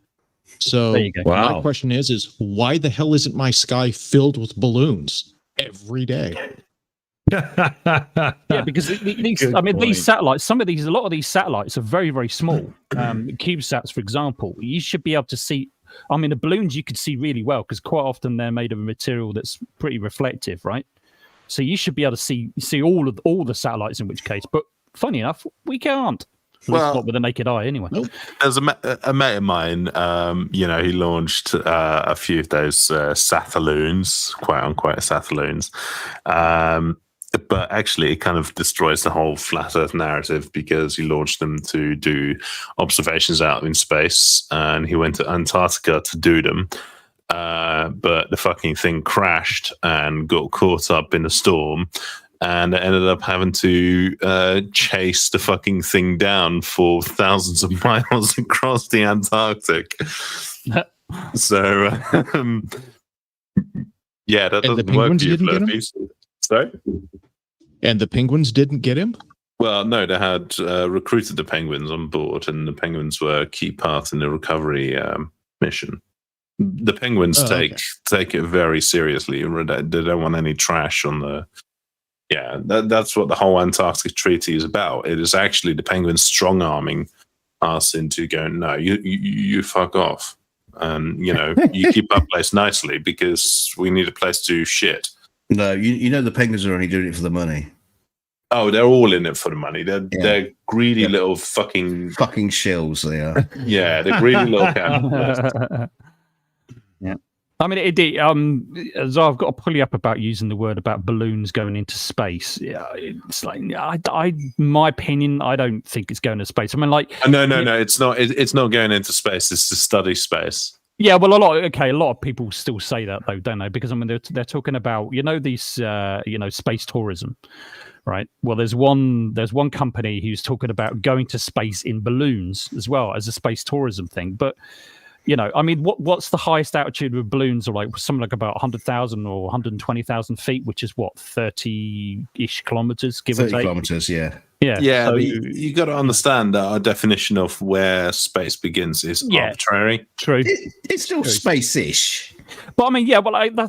So my question is why the hell isn't my sky filled with balloons every day? Yeah, because these satellites, a lot of these satellites are very, very small. CubeSats, for example, you should be able to see. I mean, the balloons you could see really well because quite often they're made of a material that's pretty reflective, right? So you should be able to see all the satellites. In which case, but funny enough, we can't. Well, not with the naked eye, anyway. Nope. There's a mate of mine. He launched a few of those Sataloons, quote unquote Sataloons. But actually, it kind of destroys the whole flat Earth narrative because he launched them to do observations out in space, and he went to Antarctica to do them. But the fucking thing crashed and got caught up in a storm, and it ended up having to chase the fucking thing down for thousands of miles across the Antarctic. So, yeah, that And the doesn't work penguins for you, didn't get him? Flurpies. Sorry? And the penguins didn't get him? Well, no, they had recruited the penguins on board, and the penguins were a key part in the recovery mission. The penguins take it very seriously. They don't want any trash on the... Yeah, that's what the whole Antarctic Treaty is about. It is actually the penguins strong-arming us into going, no, you fuck off. And, you keep our place nicely because we need a place to shit. No, you know the penguins are only doing it for the money. Oh, they're all in it for the money. They're greedy little fucking shills. They are. Yeah, they're greedy little cannibals. Yeah. I mean, so I've got to pull you up about using the word about balloons going into space. Yeah, it's like my opinion. I don't think it's going to space. I mean, like, no, it's not. It's not going into space. It's to study space. Yeah, well, a lot of people still say that though, don't they? Because I mean, they're talking about these space tourism, right? Well, there's one company who's talking about going to space in balloons as well as a space tourism thing, but. I mean, what's the highest altitude of balloons? Or like something like about 100,000 or 120,000 feet, which is what 30-ish kilometers, give or take. 30 kilometers, yeah. Yeah. So, you got to understand that our definition of where space begins is arbitrary. True. It's still space-ish. But I mean,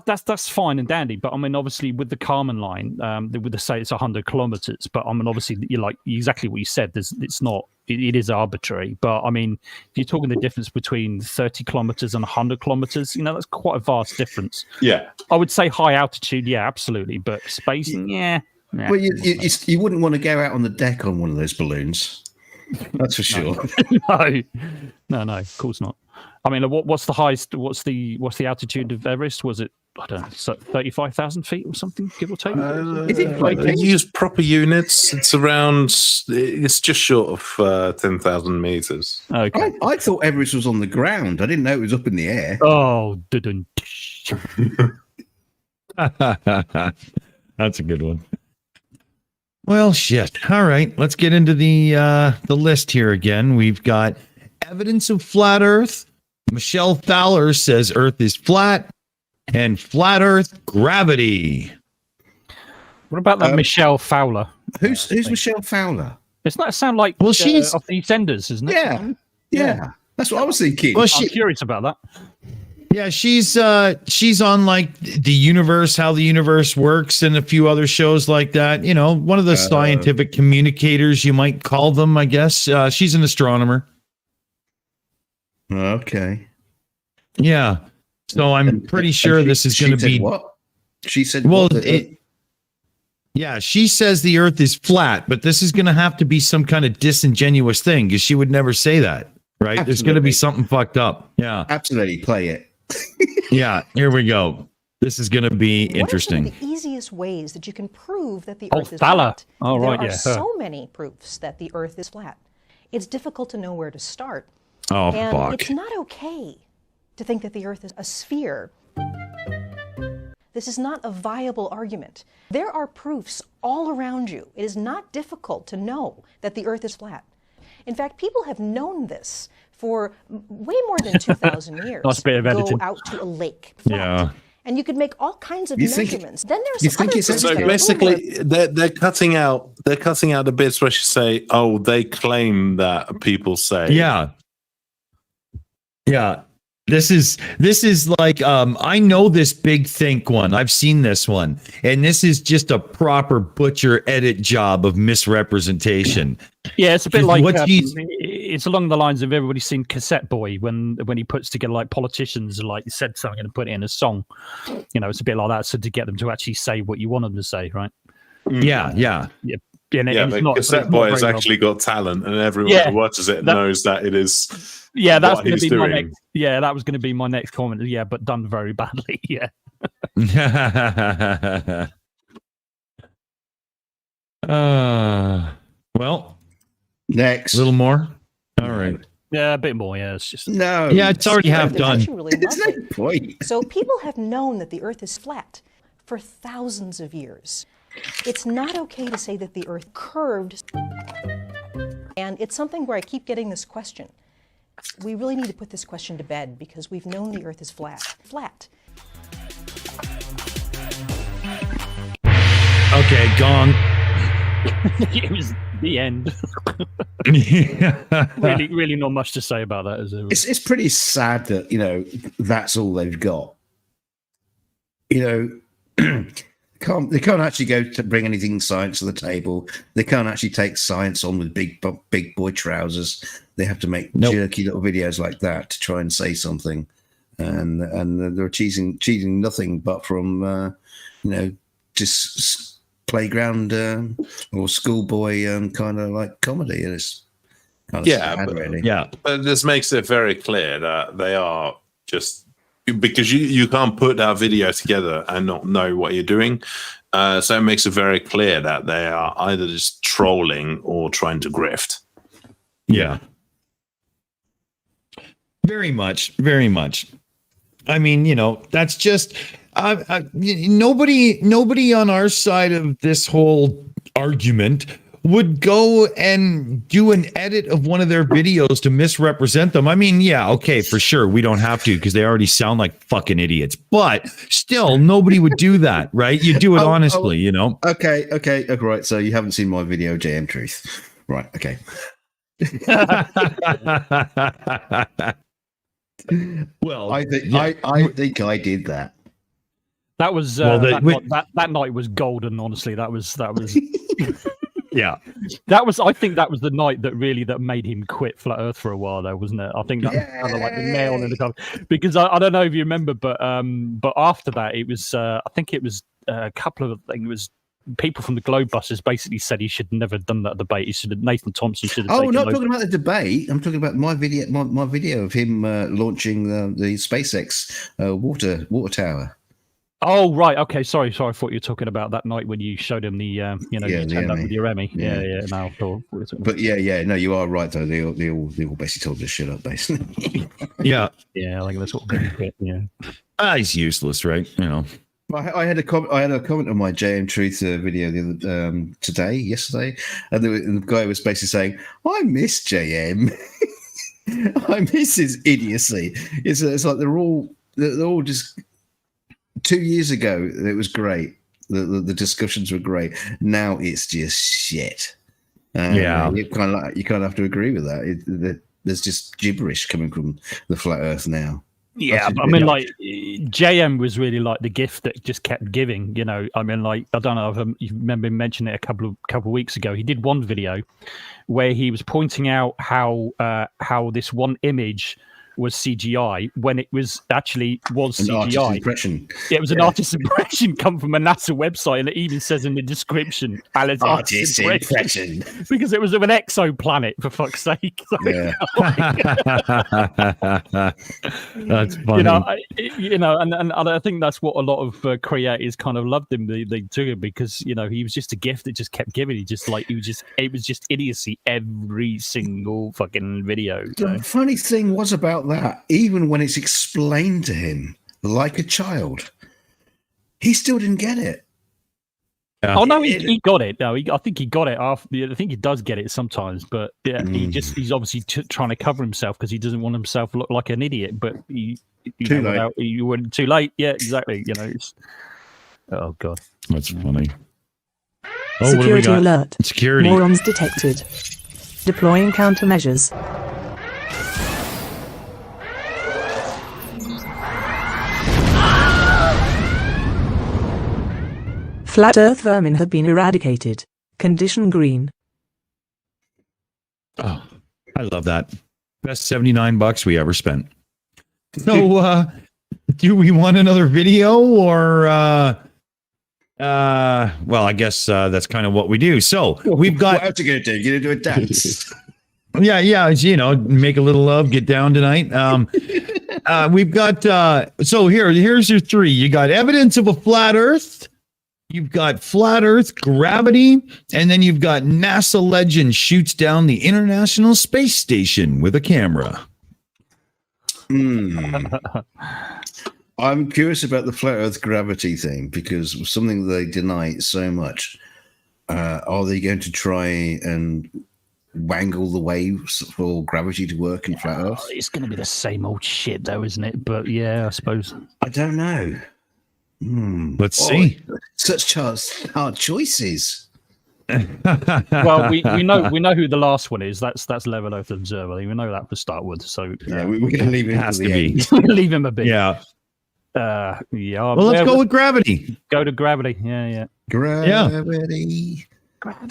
that's fine and dandy. But I mean, obviously, with the Kármán line, with the say it's 100 kilometers. But I mean, obviously, you're like exactly what you said. It's not. It is arbitrary. But I mean, if you're talking the difference between 30 kilometers and 100 kilometers, that's quite a vast difference. Yeah, I would say high altitude, yeah, absolutely. But space, yeah. Well, you wouldn't want to go out on the deck on one of those balloons. That's for sure. No, of course not. I mean, what's the highest? What's the altitude of Everest? Was it 35,000 feet or something, give or take? They use proper units. It's around. It's just short of 10,000 meters. Okay. I thought Everest was on the ground. I didn't know it was up in the air. Oh, that's a good one. Well, shit. All right, let's get into the list here again. We've got evidence of flat Earth. Michelle Fowler says Earth is flat, and flat Earth gravity. What about that Michelle Fowler? Who's Michelle Fowler? Doesn't that sound like she's of the EastEnders, isn't it? Yeah. That's what I was thinking. Well, I'm curious about that. Yeah, she's on like the universe, how the universe works, and a few other shows like that. One of the scientific communicators, you might call them, I guess. She's an astronomer. Okay. Yeah. So I'm pretty sure this is going to be what? She said. Well, she says the Earth is flat, but this is going to have to be some kind of disingenuous thing because she would never say that, right? Absolutely. There's going to be something fucked up. Yeah. Absolutely. Play it. Yeah. Here we go. This is going to be interesting. What are some of the easiest ways that you can prove that the Earth is flat? Oh, right. There are so many proofs that the Earth is flat. It's difficult to know where to start. Oh, and fuck. It's not okay to think that the Earth is a sphere. This is not a viable argument. There are proofs all around you. It is not difficult to know that the Earth is flat. In fact, people have known this for way more than 2,000 years. Nice bit of editing. Go out to a lake. Flat. Yeah. And you could make all kinds of measurements. Then there's some other So basically, they're cutting out the bits where she say, "Oh, they claim that people say." Yeah. Yeah. This is like I know this Big Think one. I've seen this one, and this is just a proper butcher edit job of misrepresentation. Yeah, it's a bit like it's along the lines of everybody's seen Cassette Boy when he puts together like politicians like said something and put it in a song. It's a bit like that. So to get them to actually say what you want them to say, right? Yeah. But Cassette Boy has actually got talent, and everyone who watches it knows that it is. Yeah, that's going to be my next. Yeah, that was going to be my next comment. Yeah, but done very badly. Yeah. Well, next, a little more. All right. Yeah, a bit more. Yeah, it's just no. Yeah, it's already half done. There's no point. So people have known that the Earth is flat for thousands of years. It's not okay to say that the Earth curved. And it's something where I keep getting this question. We really need to put this question to bed because we've known the Earth is flat. Flat. Okay, gong. It was the end. Really not much to say about that, is there? It's pretty sad that, you know, that's all they've got. You know, they can't actually go to bring anything science to the table. They can't actually take science on with big boy trousers. They have to make jerky little videos like that to try and say something, and they're cheating nothing but from you know, just playground or schoolboy kind of like comedy. And it's kind of sad, really. Yeah, but this makes it very clear that they are just, because you can't put that video together and not know what you're doing. So it makes it very clear that they are either just trolling or trying to grift. Yeah. Very much. Very much. I mean, you know, that's just nobody on our side of this whole argument would go and do an edit of one of their videos to misrepresent them. I mean, yeah, okay, for sure. We don't have to because they already sound like fucking idiots. But still, nobody would do that, right? You do it honestly, you know? Okay, right. So you haven't seen my video, JM Truth. Right, okay. Well, I think I did that. That was that night was golden. Honestly, that was yeah. I think that was the night that made him quit Flat Earth for a while, though, wasn't it? I think that was kind of like the nail in the coffin. Because I don't know if you remember, but after that, it was I think it was a couple of things. It was people from the Globe buses basically said he should never have done that debate. He should have, Nathan Thompson should have. Oh, not talking about the debate. I'm talking about my video. My video of him launching the SpaceX water tower. Oh right, okay. Sorry. I thought you were talking about that night when you showed him the you turned up with your Emmy. Yeah. No, but yeah. No, you are right though. They all basically told us shit up, basically. Yeah. Like that's what. Yeah. He's useless, right? You know. I had a comment on my JM Truth video yesterday, and the guy was basically saying, "I miss JM. I miss his idiocy." It's like they're all just. 2 years ago, it was great. The discussions were great. Now it's just shit. You kind of have to agree with that. There's just gibberish coming from the Flat Earth now. Yeah, but I mean, like JM was really like the gift that just kept giving. You know, I mean, like I don't know if you remember mentioning it a couple of weeks ago. He did one video where he was pointing out how this one image was CGI when it was actually CGI. Artist's impression. Yeah, it was an artist's impression come from a NASA website, and it even says in the descrition, Alan's artist's impression. Because it was of an exoplanet, for fuck's sake. Yeah. That's funny. And I think that's what a lot of creators kind of loved him. They took him because he was just a gift that just kept giving. It was just idiocy every single fucking video. The funny thing was about that, even when it's explained to him like a child, he still didn't get it. Oh no, he got it. No, I think he got it after. I think he does get it sometimes, but yeah, he's obviously trying to cover himself because he doesn't want himself to look like an idiot. But you went too late. Yeah, exactly. Oh god, that's funny. Security alert. Security. Morons detected. Deploying countermeasures. Flat Earth vermin have been eradicated. Condition green. Oh, I love that. Best $79 we ever spent. So, do we want another video or? Well, I guess that's kind of what we do. So we've got. What else are you gonna do? You're gonna do a dance. Yeah. Make a little love, get down tonight. We've got. So here's your three. You got evidence of a flat Earth. You've got flat Earth gravity, and then you've got NASA legend shoots down the International Space Station with a camera. I'm curious about the flat Earth gravity thing because something they deny so much. Are they going to try and wangle the waves for gravity to work in flat Earth? It's going to be the same old shit, though, isn't it? But yeah, I suppose. I don't know. Let's see. Such hard choices. Well, we know who the last one is. That's Level Earth Observer. We know that to start with. So yeah, we're going to leave him. Has to be. Leave him a bit. Yeah. Yeah. Well, let's go with gravity. Go to gravity. Yeah. Gravity.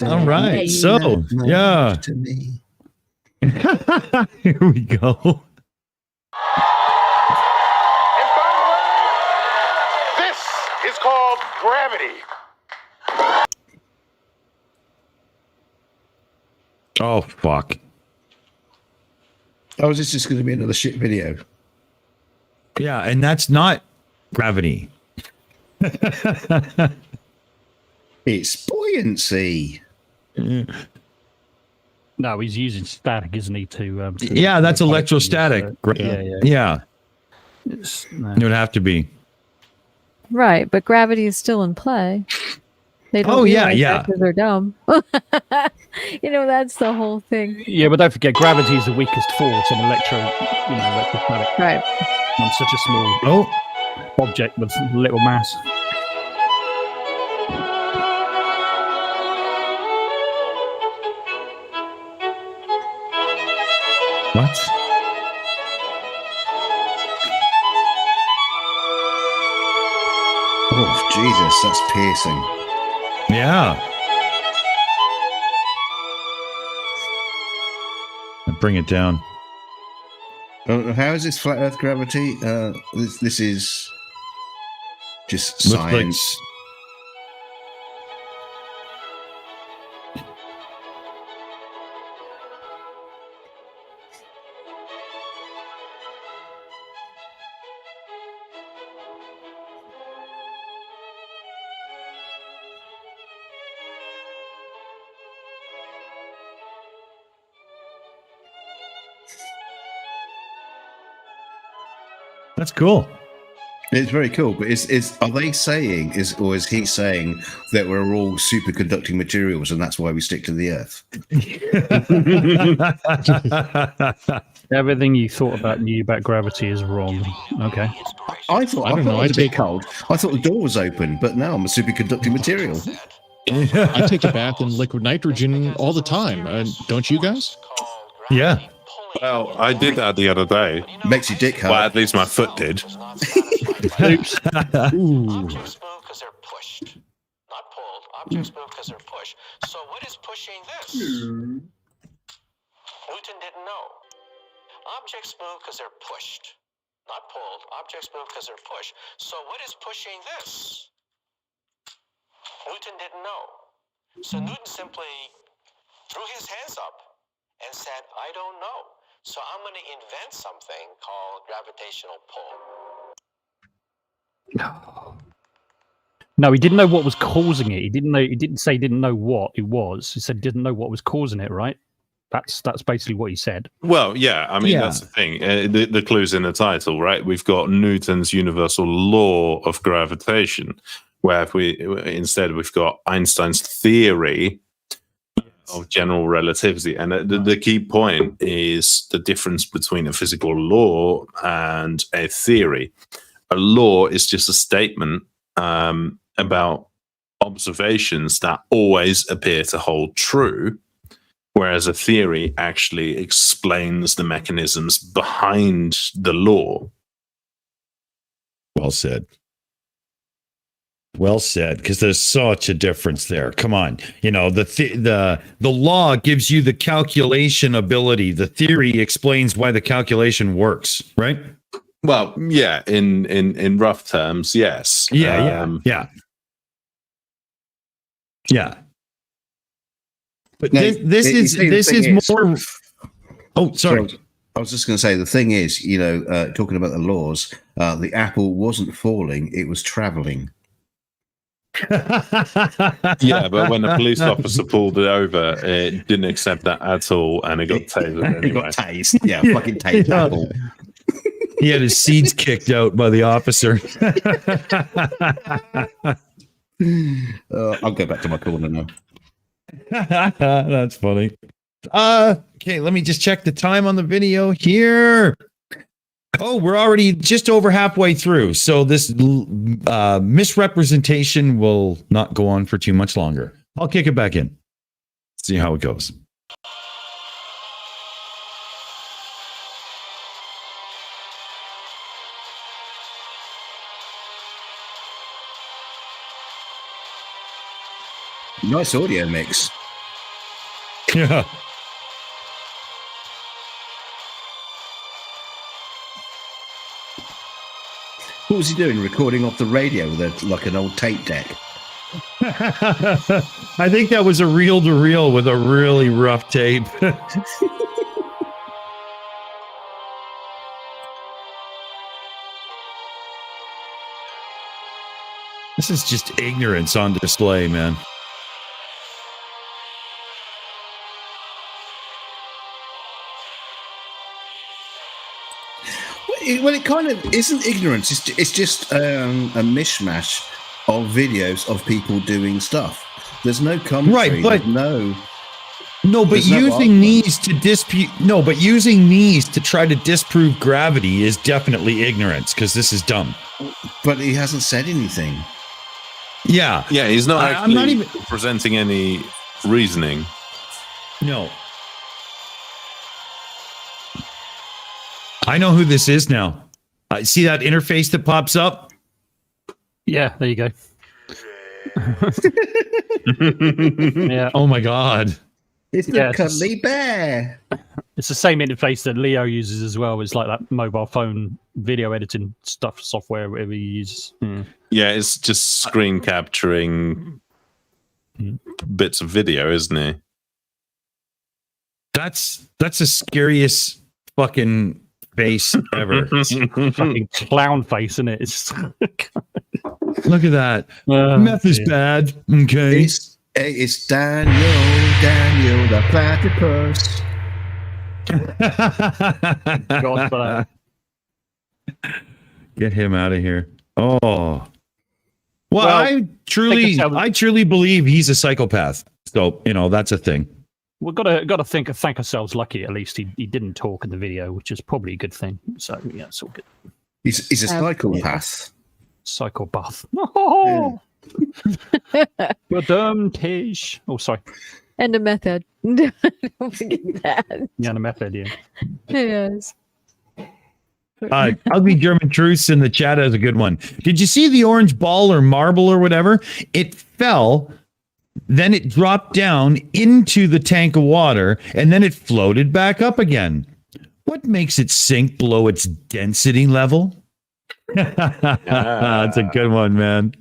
All right. So, yeah. To me. Here we go. This is called gravity. Oh, fuck. Oh, is this just going to be another shit video? Yeah, and that's not gravity. It's buoyancy. No, he's using static, isn't he? Yeah, that's electrostatic. Yeah. It would have to be. Right, but gravity is still in play. They don't realize that 'cause they're dumb. That's the whole thing. Yeah, but don't forget, gravity is the weakest force in electrostatic. Right. On such a small object with little mass. What? Oh, Jesus, that's piercing. Yeah. Bring it down. How is this flat Earth gravity? This is just science. That's cool. It's very cool, but is he saying that we're all superconducting materials and that's why we stick to the Earth? Everything you thought knew about gravity is wrong. Okay. I thought it was a bit cold. I thought the door was open, but now I'm a superconducting material. I take a bath in liquid nitrogen all the time. Don't you guys? Yeah. Well, I did that the other day. Makes your dick hurt. Well, at least my foot did. Oops. Objects move because they're pushed, not pulled. Objects move because they're pushed. So what is pushing this? Newton didn't know. Objects move because they're pushed, not pulled. Objects move because they're pushed. So what is pushing this? Newton didn't know. So Newton simply threw his hands up and said, I don't know. So I'm going to invent something called gravitational pull. No, he didn't know what was causing it. He didn't say he didn't know what it was. He said he didn't know what was causing it, right? That's basically what he said. Well, yeah, I mean, that's the thing. The clue's in the title, right? We've got Newton's universal law of gravitation, where instead we've got Einstein's theory of general relativity. And the key point is the difference between a physical law and a theory. A law is just a statement about observations that always appear to hold true, whereas a theory actually explains the mechanisms behind the law. Well said. Well said, because there's such a difference there. Come on, the law gives you the calculation ability. The theory explains why the calculation works, right? Well, yeah, in rough terms, yes. Yeah. But Now, this is more. Oh, sorry. I was just going to say the thing is, talking about the laws, the apple wasn't falling; it was traveling. Yeah, but when the police officer pulled it over, it didn't accept that at all, and it got tasered anyway. It got tased. Yeah, fucking tased apple. He had his seeds kicked out by the officer. I'll go back to my corner now. That's funny. Okay, let me just check the time on the video here. Oh, we're already just over halfway through. So this misrepresentation will not go on for too much longer. I'll kick it back in. See how it goes. Nice audio mix. Yeah. What was he doing? Recording off the radio with like an old tape deck? I think that was a reel-to-reel with a really rough tape. This is just ignorance on display, man. Well, it kind of isn't ignorance. It's just a mishmash of videos of people doing stuff. There's no commentary. Right, but no, but using these to dispute. No, but using these to try to disprove gravity is definitely ignorance because this is dumb. But he hasn't said anything. Yeah, he's not actually I'm not even presenting any reasoning. No. I know who this is now. See that interface that pops up? Yeah, there you go. Yeah. Oh my God. It's the cuddly bear. It's the same interface that Leo uses as well. It's like that mobile phone video editing stuff, software, whatever you use. Yeah, it's just screen capturing bits of video, isn't it? That's the scariest fucking face ever. Fucking clown face, isn't it? It's look at that. Meth is bad. Okay. It's Daniel the platypus. God for that. Get him out of here. Oh. Well, I truly believe he's a psychopath. So, that's a thing. We've got to thank ourselves lucky. At least he didn't talk in the video, which is probably a good thing. So yeah, it's all good. He's a psychopath. Psychopath. Oh, Tish. Oh, sorry. And a method. Don't forget that. Yeah, and a method. Yeah. Yes. Ugly German Truths in the chat has a good one. Did you see the orange ball or marble or whatever? It fell. Then it dropped down into the tank of water, and then it floated back up again. What makes it sink below its density level? That's a good one, man.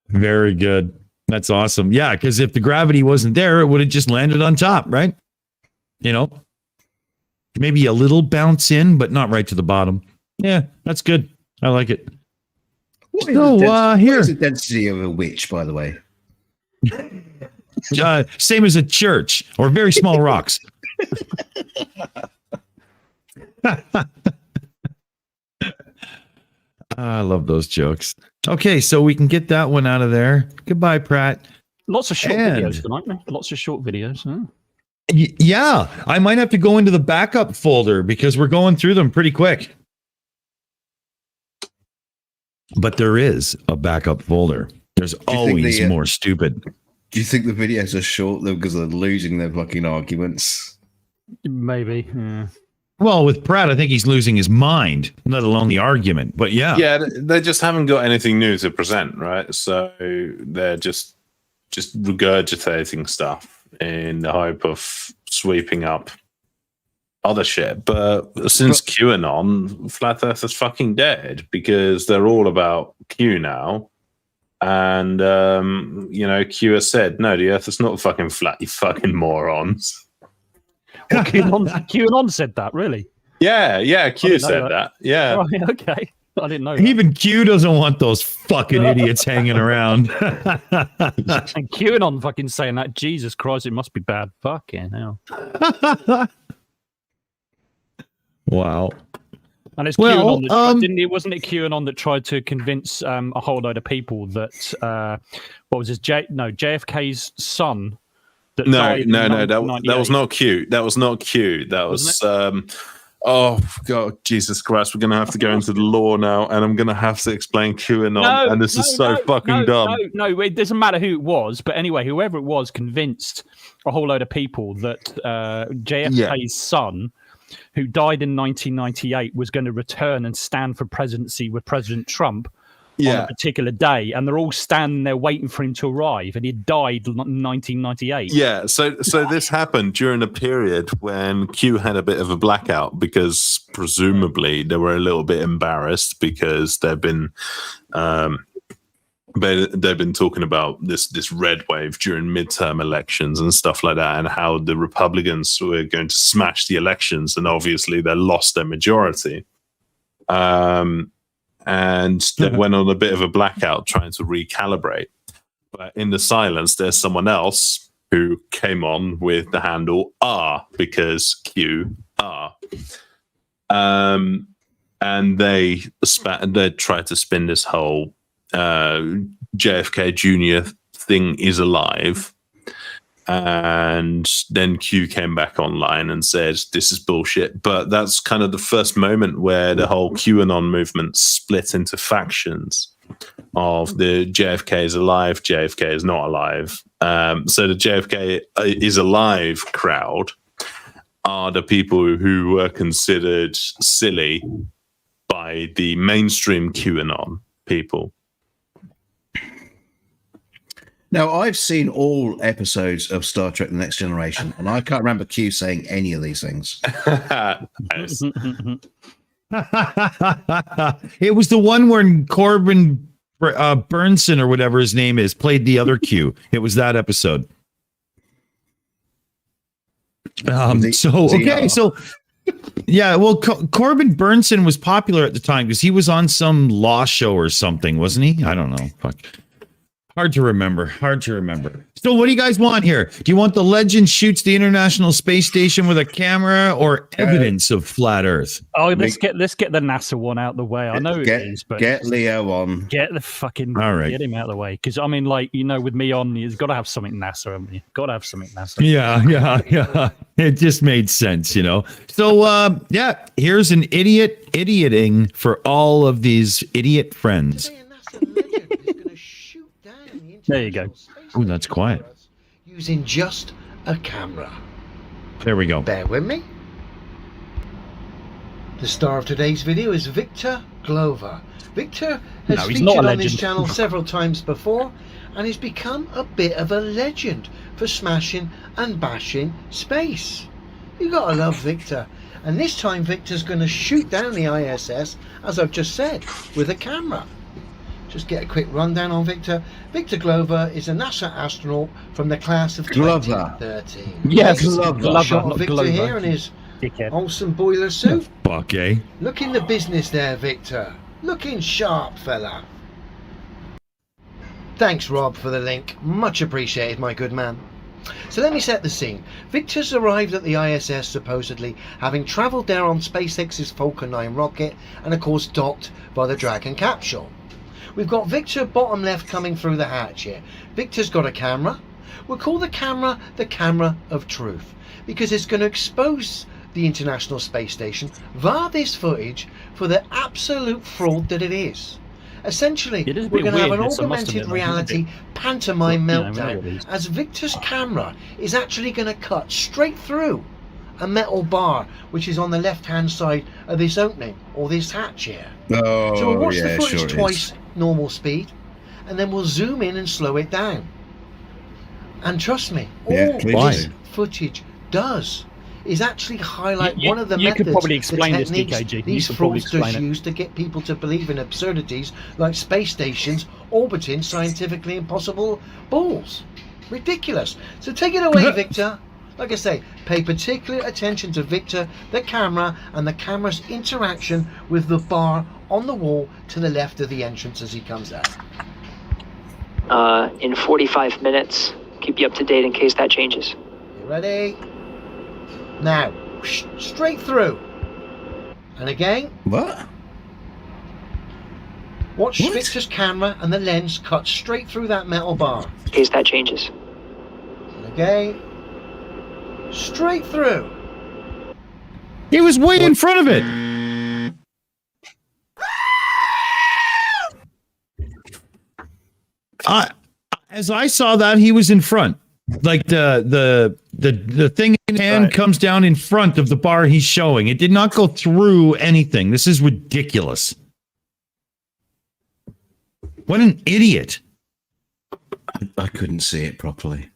Very good. That's awesome. Yeah, because if the gravity wasn't there, it would have just landed on top, right? Maybe a little bounce in, but not right to the bottom. Yeah, that's good. I like it. What here. is the density of a witch, by the way? Same as a church or very small rocks. I love those jokes. Okay, so we can get that one out of there. Goodbye, Pratt. Lots of short videos tonight, man. Lots of short videos. Huh? Yeah, I might have to go into the backup folder because we're going through them pretty quick. But there is a backup folder. There's always more stupid. Do you think the videos are short though because they're losing their fucking arguments? Maybe. Yeah. Well, with Pratt, I think he's losing his mind, let alone the argument. But yeah. Yeah, they just haven't got anything new to present, right? So they're just regurgitating stuff in the hope of sweeping up other shit. But since QAnon, Flat Earth is fucking dead because they're all about Q now. And, Q has said, no, the Earth is not fucking flat, you fucking morons. Well, QAnon said that, really? Yeah, Q said that. Yeah. Right, okay. I didn't know that. Even Q doesn't want those fucking idiots hanging around. And QAnon fucking saying that, Jesus Christ, it must be bad. Fucking hell. Wow. And it's QAnon that wasn't it QAnon that tried to convince a whole load of people that JFK's son No, that was not cute. That was not cute. That was oh God, Jesus Christ! We're gonna have to go into the law now, and I'm gonna have to explain QAnon, and this is so fucking dumb. No, it doesn't matter who it was, but anyway, whoever it was convinced a whole load of people that JFK's son, who died in 1998, was going to return and stand for presidency with President Trump on a particular day, and they're all standing there waiting for him to arrive, and he died in 1998. Yeah, so this happened during a period when Q had a bit of a blackout because presumably they were a little bit embarrassed because they've been talking about this red wave during midterm elections and stuff like that, and how the Republicans were going to smash the elections, and obviously they lost their majority. And they went on a bit of a blackout trying to recalibrate. But in the silence, there's someone else who came on with the handle R because Q R. And they tried to spin this whole JFK Jr. thing is alive. And then Q came back online and said, this is bullshit. But that's kind of the first moment where the whole QAnon movement split into factions of the JFK is alive, JFK is not alive. So the JFK is alive crowd are the people who were considered silly by the mainstream QAnon people. Now, I've seen all episodes of Star Trek The Next Generation, and I can't remember Q saying any of these things. It was the one where Corbin Burnson, or whatever his name is, played the other Q. It was that episode. Yeah, well, Corbin Burnson was popular at the time because he was on some law show or something, wasn't he? I don't know. Fuck. Hard to remember. So what do you guys want here? Do you want the legend shoots the International Space Station with a camera, or evidence of flat Earth? Oh, let's get the NASA one out the way. I know it is, but get Leo on. Get the fucking get him out of the way. Because I mean, like, you know, with me on, you've got to have something NASA, haven't you? Got to have something NASA. Yeah. It just made sense, you know. So here's an idioting for all of these idiot friends. There you go. Oh, that's quiet. Using just a camera. There we go. Bear with me. The star of today's video is Victor Glover. Victor has featured on this channel several times before, and he's become a bit of a legend for smashing and bashing space. You gotta love Victor. And this time Victor's going to shoot down the ISS, as I've just said, with a camera. Just get a quick rundown on Victor. Victor Glover is a NASA astronaut from the class of 2013. Yes, Glover. Shot of Victor here in his Olsen boiler suit. Fuck, eh? Looking the business there, Victor. Looking sharp, fella. Thanks, Rob, for the link. Much appreciated, my good man. So let me set the scene. Victor's arrived at the ISS, supposedly, having travelled there on SpaceX's Falcon 9 rocket and, of course, docked by the Dragon capsule. We've got Victor bottom left coming through the hatch here. Victor's got a camera. We'll call the camera of truth, because it's going to expose the International Space Station via this footage for the absolute fraud that it is. Essentially, we're going to have an augmented reality pantomime meltdown, as Victor's camera is actually going to cut straight through a metal bar which is on the left hand side of this opening, or this hatch here. So we'll watch the footage twice normal speed, and then we'll zoom in and slow it down. And trust me, all this footage does is actually highlight one of the methods, could probably explain the techniques this, DKG. these fraudsters use to get people to believe in absurdities like space stations orbiting scientifically impossible balls. Ridiculous. So take it away, Victor. Like I say, pay particular attention to Victor, the camera, and the camera's interaction with the bar on the wall to the left of the entrance as he comes out. In 45 minutes. Keep you up to date in case that changes. You ready? Now, straight through. And again. What? Watch Victor's camera and the lens cut straight through that metal bar. In case that changes. And Okay. Straight through. He was way in front of it. As I saw that, he was in front. Like the thing in hand comes down in front of the bar he's showing. It did not go through anything. This is ridiculous. What an idiot. I couldn't see it properly.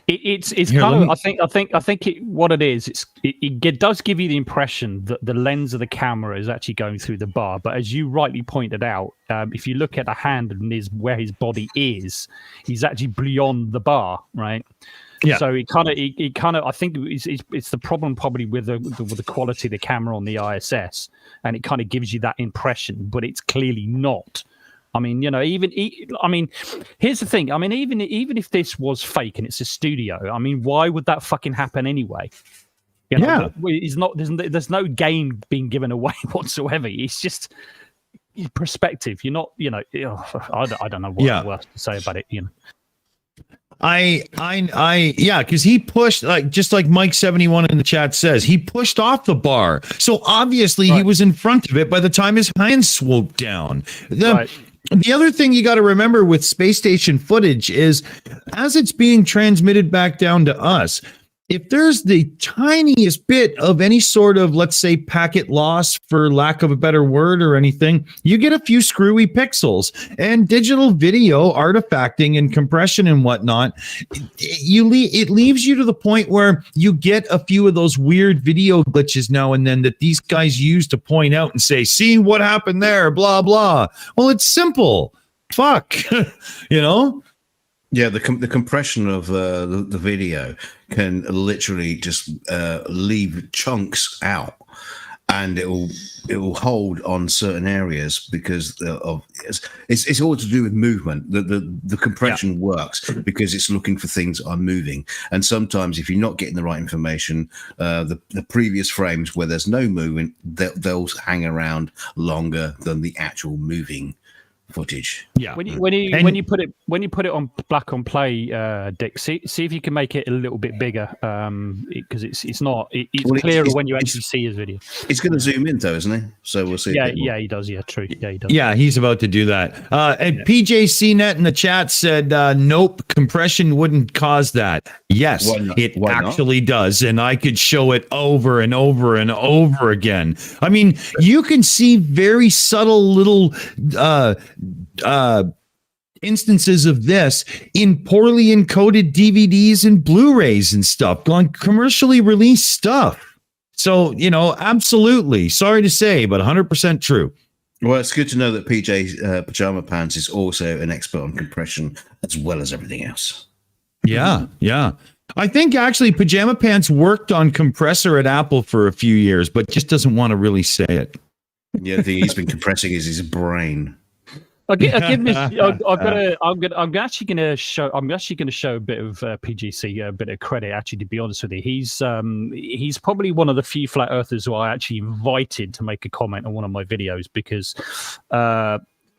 It's here, kind of. I think what it is. It does give you the impression that the lens of the camera is actually going through the bar. But as you rightly pointed out, if you look at the hand and where his body is, he's actually beyond the bar, right? Yeah. So it kind of. I think it's the problem probably with the quality of the camera on the ISS, and it kind of gives you that impression, but it's clearly not. I mean, you know, here's the thing. I mean, even if this was fake and it's a studio, I mean, why would that fucking happen anyway? You know, it's not. There's no game being given away whatsoever. It's just perspective. You're not. You know, I don't know what else to say about it. You know. Yeah, because he pushed, like, just like Mike71 in the chat says, he pushed off the bar. So obviously he was in front of it by the time his hand swooped down. The other thing you got to remember with space station footage is, as it's being transmitted back down to us, if there's the tiniest bit of any sort of, let's say, packet loss, for lack of a better word or anything, you get a few screwy pixels. And digital video artifacting and compression and whatnot, it leaves you to the point where you get a few of those weird video glitches now and then that these guys use to point out and say, see what happened there, blah, blah. Well, it's simple. Fuck. You know? Yeah, the compression of the video can literally just leave chunks out, and it will hold on certain areas because it's all to do with movement. The compression works because it's looking for things that are moving, and sometimes if you're not getting the right information, the previous frames where there's no movement, they'll hang around longer than the actual moving footage. Yeah. When you put it on black on play, Dick, see if you can make it a little bit bigger, because it's clearer when you actually see his video. He's going to zoom in though, isn't he? So we'll see. Yeah, he does. Yeah, true. Yeah, he does. Yeah, he's about to do that. And PJCnet in the chat said, nope, compression wouldn't cause that. Yes, it actually does. And I could show it over and over and over again. I mean, you can see very subtle little instances of this in poorly encoded DVDs and Blu-rays and stuff, on commercially released stuff. So, you know, absolutely. Sorry to say, but 100% true. Well, it's good to know that PJ Pajama Pants is also an expert on compression as well as everything else. Yeah. I think actually Pajama Pants worked on compressor at Apple for a few years, but just doesn't want to really say it. Yeah, the thing he's been compressing is his brain. I'm actually going to show a bit of PGC a bit of credit. Actually, to be honest with you, he's probably one of the few flat earthers who I actually invited to make a comment on one of my videos because,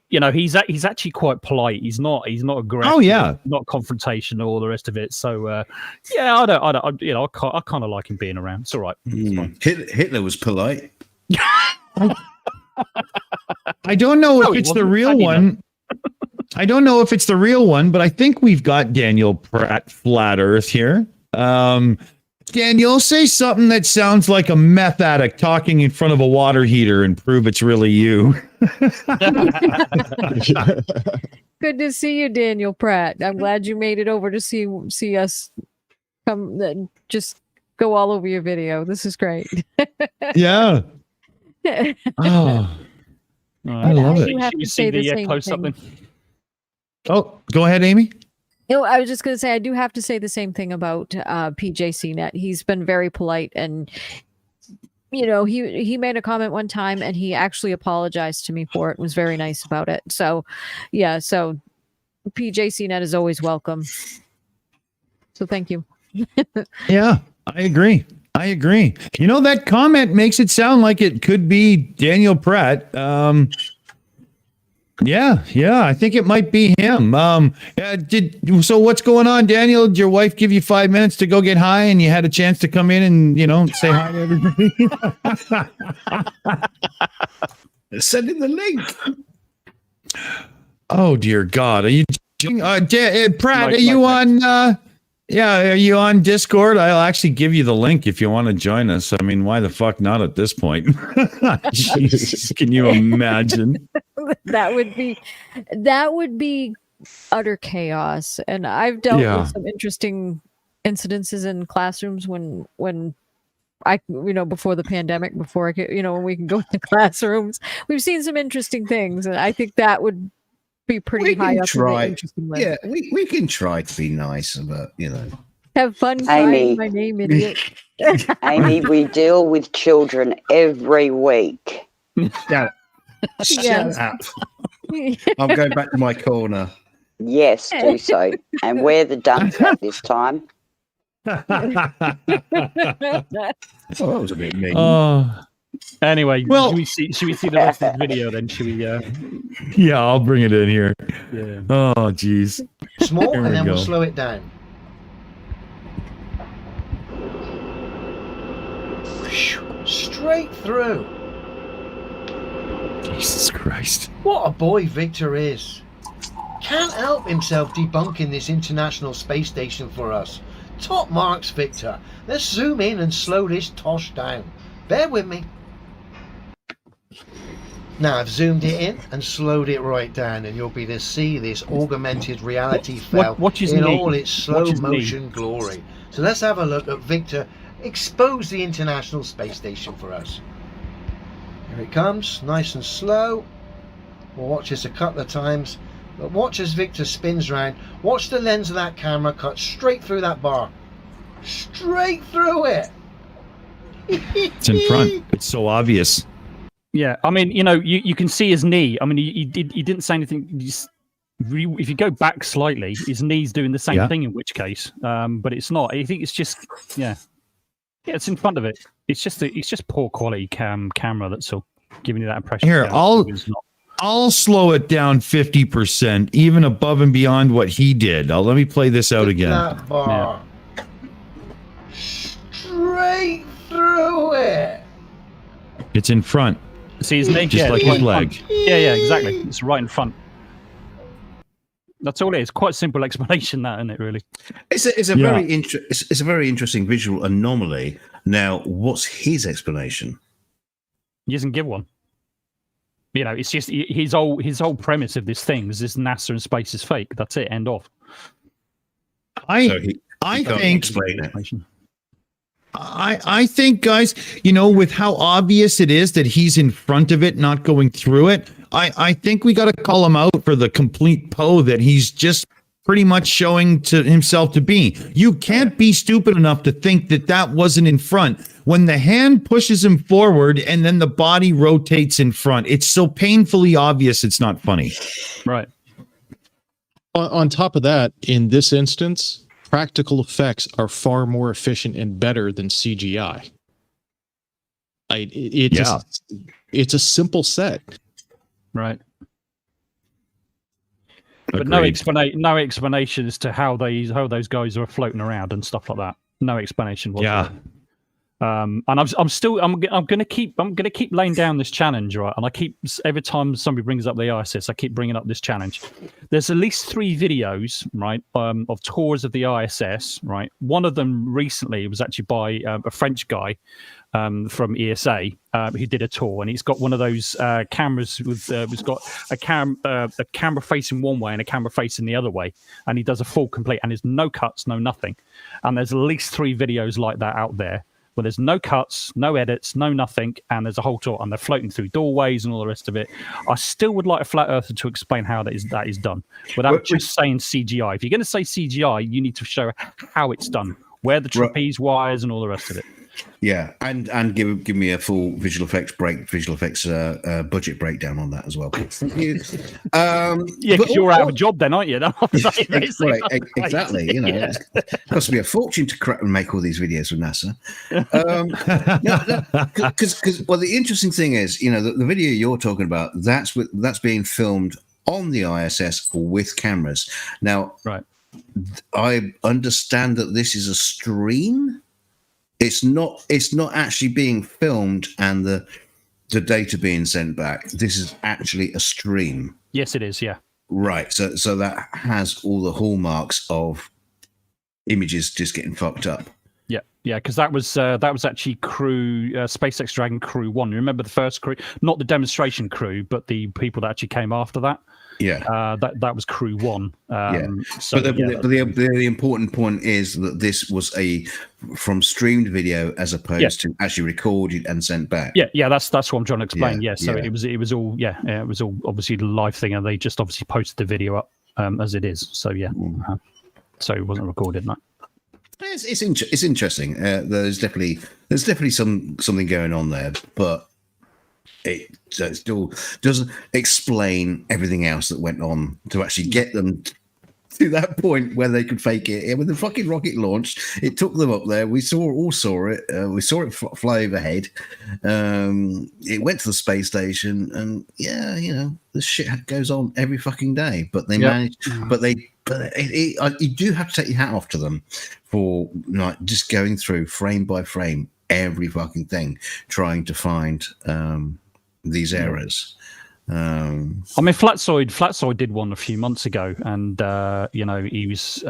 you know, he's actually quite polite. He's not aggressive. Oh yeah, not confrontational, all the rest of it. So yeah, I kind of like him being around. It's all right. Hitler was polite. I don't know if it's the real one. I don't know if it's the real one, but I think we've got Daniel Pratt Flat Earth here. Daniel, say something that sounds like a meth addict talking in front of a water heater and prove it's really you. Good to see you, Daniel Pratt. I'm glad you made it over to see us come, just go all over your video. This is great. Yeah. Oh, I love it. You have to say the same thing. Oh, go ahead, Amy. No, I was just going to say, I do have to say the same thing about PJCnet. He's been very polite, and you know, he made a comment one time, and he actually apologized to me for it. Was very nice about it. So, yeah. So, PJCnet is always welcome. So, thank you. Yeah, I agree. You know, that comment makes it sound like it could be Daniel Pratt. Yeah, I think it might be him. So what's going on, Daniel? Did your wife give you 5 minutes to go get high, and you had a chance to come in and say hi to everybody? Send in the link. Oh dear God, are you? Pratt, are you on? Are you on Discord? I'll actually give you the link if you want to join us. I mean, why the fuck not at this point? Jesus, can you imagine? That would be utter chaos. And I've dealt with some interesting incidences in classrooms when I, before the pandemic, before I could, when we can go into classrooms, we've seen some interesting things, and I think that would be pretty high up in the interesting list. Yeah, we can try to be nice, but have fun Aimee. my name, idiot. Aimee, we deal with children every week. Yeah. Shut up. I'm going back to my corner. Yes, do so. And wear the dunce hat this time. Oh, that was a bit mean. Anyway, well, should we see the rest of the video then? Should we? Yeah, I'll bring it in here. Yeah. Oh, geez. Small, Here and then we we'll go. slow it down. Straight through. Jesus Christ. What a boy Victor is. Can't help himself debunking this International Space Station for us. Top marks, Victor. Let's zoom in and slow this tosh down. Bear with me. Now I've zoomed it in and slowed it right down, and you'll be to see this augmented reality fell in all its slow motion glory. So let's have a look at Victor expose the International Space Station for us. Here it comes, nice and slow. We'll watch this a couple of times, but watch as Victor spins round. Watch the lens of that camera cut straight through that bar. Straight through it. It's in front. It's so obvious. Yeah, I mean, you can see his knee. I mean, he didn't say anything. If you go back slightly, his knee's doing the same thing. In which case, but it's not. I think it's just it's in front of it. It's just poor quality camera that's all giving you that impression. Here, I'll slow it down 50%, even above and beyond what he did. Let me play this out again. That bar. Straight through it. It's in front. See his leg, just like his leg. Yeah, exactly. It's right in front. That's all it is. Quite a simple explanation, that, isn't it? Really. It's a very interesting visual anomaly. Now, what's his explanation? He doesn't give one. It's just his whole premise of this thing is this NASA and space is fake. That's it. End of. I think, guys, with how obvious it is that he's in front of it, not going through it, I think we got to call him out for the complete Poe that he's just pretty much showing to himself to be. You can't be stupid enough to think that wasn't in front. When the hand pushes him forward and then the body rotates in front, it's so painfully obvious it's not funny. Right. On top of that, in this instance, practical effects are far more efficient and better than CGI. It's a simple set. Right. But no explanation as to how those guys are floating around and stuff like that. No explanation whatsoever. Yeah. And I'm gonna keep laying down this challenge, right? And I keep, every time somebody brings up the ISS, I keep bringing up this challenge. There's at least 3 videos, right, of tours of the ISS, right? One of them recently was actually by a French guy from ESA who did a tour, and he's got one of those cameras with it's got a camera facing one way and a camera facing the other way, and he does a full complete, and there's no cuts, no nothing. And there's at least 3 videos like that out there, where there's no cuts, no edits, no nothing, and there's a whole tour, and they're floating through doorways and all the rest of it. I still would like a flat earther to explain how that is done, without just saying CGI. If you're going to say CGI, you need to show how it's done, where the trapeze wires and all the rest of it. Yeah, and give me a full visual effects budget breakdown on that as well. Thank you. Yeah, because you're out of a job then, aren't you? Right, exactly. It costs me a fortune to make all these videos for NASA. Because the interesting thing is, the video you're talking about, that's being filmed on the ISS with cameras. Now, right. I understand that this is a stream. It's not actually being filmed and the data being sent back. This is actually a stream. Yes, it is. Yeah. Right. So that has all the hallmarks of images just getting fucked up. Yeah, because that was actually crew SpaceX Dragon Crew 1. You remember the first crew, not the demonstration crew, but the people that actually came after that. Yeah, that was Crew 1. So but the important point is that this was from streamed video as opposed to actually recorded and sent back. Yeah, that's what I'm trying to explain. So it was all obviously the live thing, and they just obviously posted the video up as it is. So so it wasn't recorded. No. It's interesting. There's definitely something going on there, but it still doesn't explain everything else that went on to actually get them to that point where they could fake it. When the fucking rocket launched, it took them up there. We all saw it. We saw it fly overhead. It went to the space station, and this shit goes on every fucking day. But they managed. You do have to take your hat off to them for just going through frame by frame every fucking thing, trying to find these errors. I mean, Flatsoid did one a few months ago, and he was.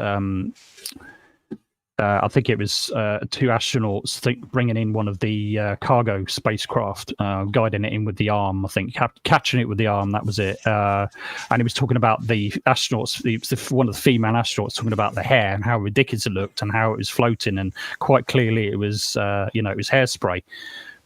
I think it was 2 astronauts bringing in one of the cargo spacecraft, guiding it in with the arm. I think catching it with the arm. That was it. And he was talking about the astronauts. One of the female astronauts talking about the hair and how ridiculous it looked and how it was floating, and quite clearly it was it was hairspray.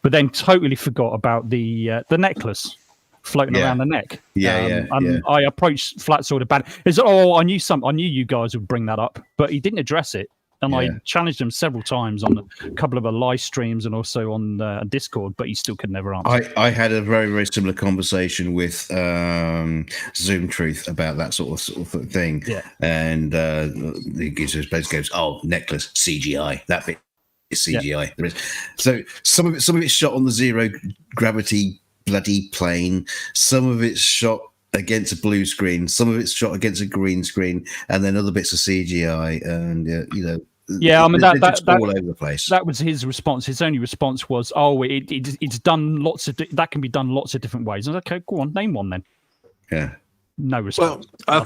But then totally forgot about the necklace floating around the neck. I approached Flatsoid about it. I knew you guys would bring that up, but he didn't address it. And I challenged him several times on a couple of live streams and also on Discord, but he still could never answer. I had a very, very similar conversation with Zoom Truth about that sort of thing. Yeah. And he goes, "Oh, necklace, CGI. That bit is CGI." There is. So some of it's shot on the zero gravity bloody plane. Some of it's shot against a blue screen. Some of it's shot against a green screen, and then other bits of CGI. And I mean that's all over the place. That was his response. His only response was, "Oh, it's done lots of that can be done lots of different ways." I was like, "Okay, go on, name one then." Yeah. No response. Well,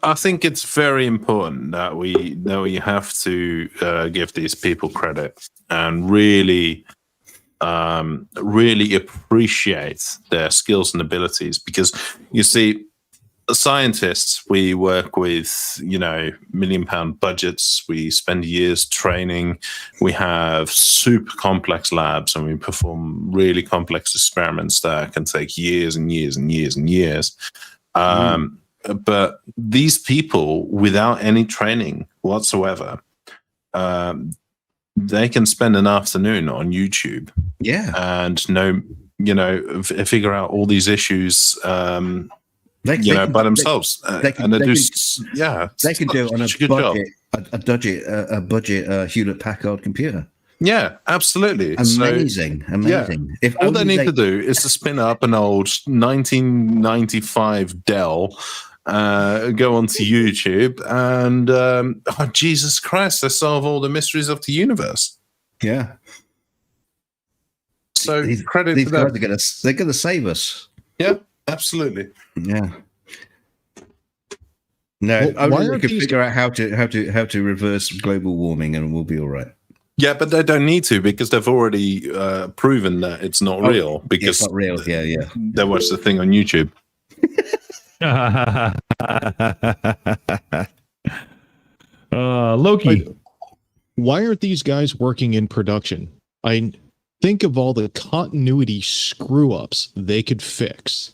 I think it's very important that we have to give these people credit and really appreciate their skills and abilities, because you see, scientists, we work with £1 million budgets, we spend years training, we have super complex labs, and we perform really complex experiments that can take years and years and years and years. But these people, without any training whatsoever, they can spend an afternoon on YouTube, and figure out all these issues, by themselves. They can do it on a budget Hewlett Packard computer. Yeah, absolutely. Amazing. Yeah. If all they need to do is to spin up an old 1995 Dell, go onto YouTube, and Jesus Christ, they solve all the mysteries of the universe. Yeah. So these credit guys for that. They're gonna save us. Yeah, absolutely. Yeah. No, only we can figure out how to reverse global warming, and we'll be all right. Yeah, but they don't need to, because they've already proven that it's not real. Because it's not real. Yeah. They watched the thing on YouTube. Loki, why aren't these guys working in production? I think of all the continuity screw-ups they could fix.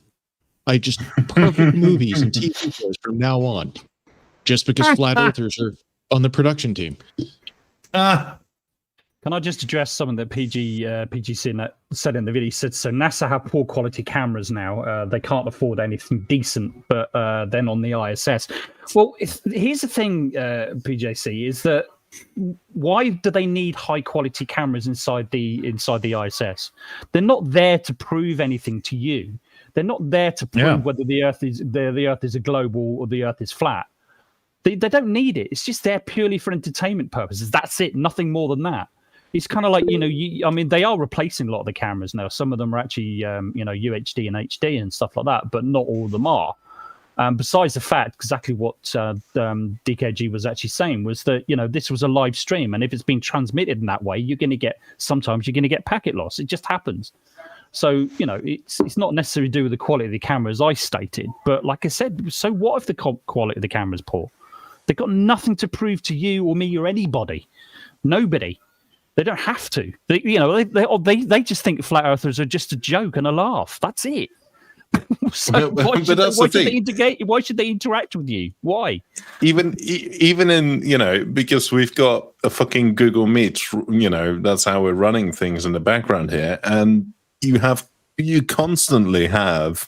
Perfect movies and TV shows from now on, just because flat earthers are on the production team. Can I just address something that PG said in the video? He said, so NASA have poor quality cameras now. They can't afford anything decent, but then on the ISS. Well, here's the thing, PJC, is that why do they need high quality cameras inside the ISS? They're not there to prove anything to you. They're not there to prove whether the Earth is a globe or the Earth is flat. They don't need it. It's just there purely for entertainment purposes. That's it. Nothing more than that. It's kind of like, I mean, they are replacing a lot of the cameras now. Some of them are actually, UHD and HD and stuff like that, but not all of them are. Besides the fact, exactly what DKG was actually saying was that, this was a live stream. And if it's been transmitted in that way, sometimes you're going to get packet loss. It just happens. So, it's not necessarily to do with the quality of the camera, as I stated. But like I said, so what if the quality of the camera is poor? They've got nothing to prove to you or me or anybody. Nobody. They don't have to. They just think flat earthers are just a joke and a laugh. That's it. So why should they interact with you? Why? Even in, because we've got a fucking Google Meet, that's how we're running things in the background here, and you constantly have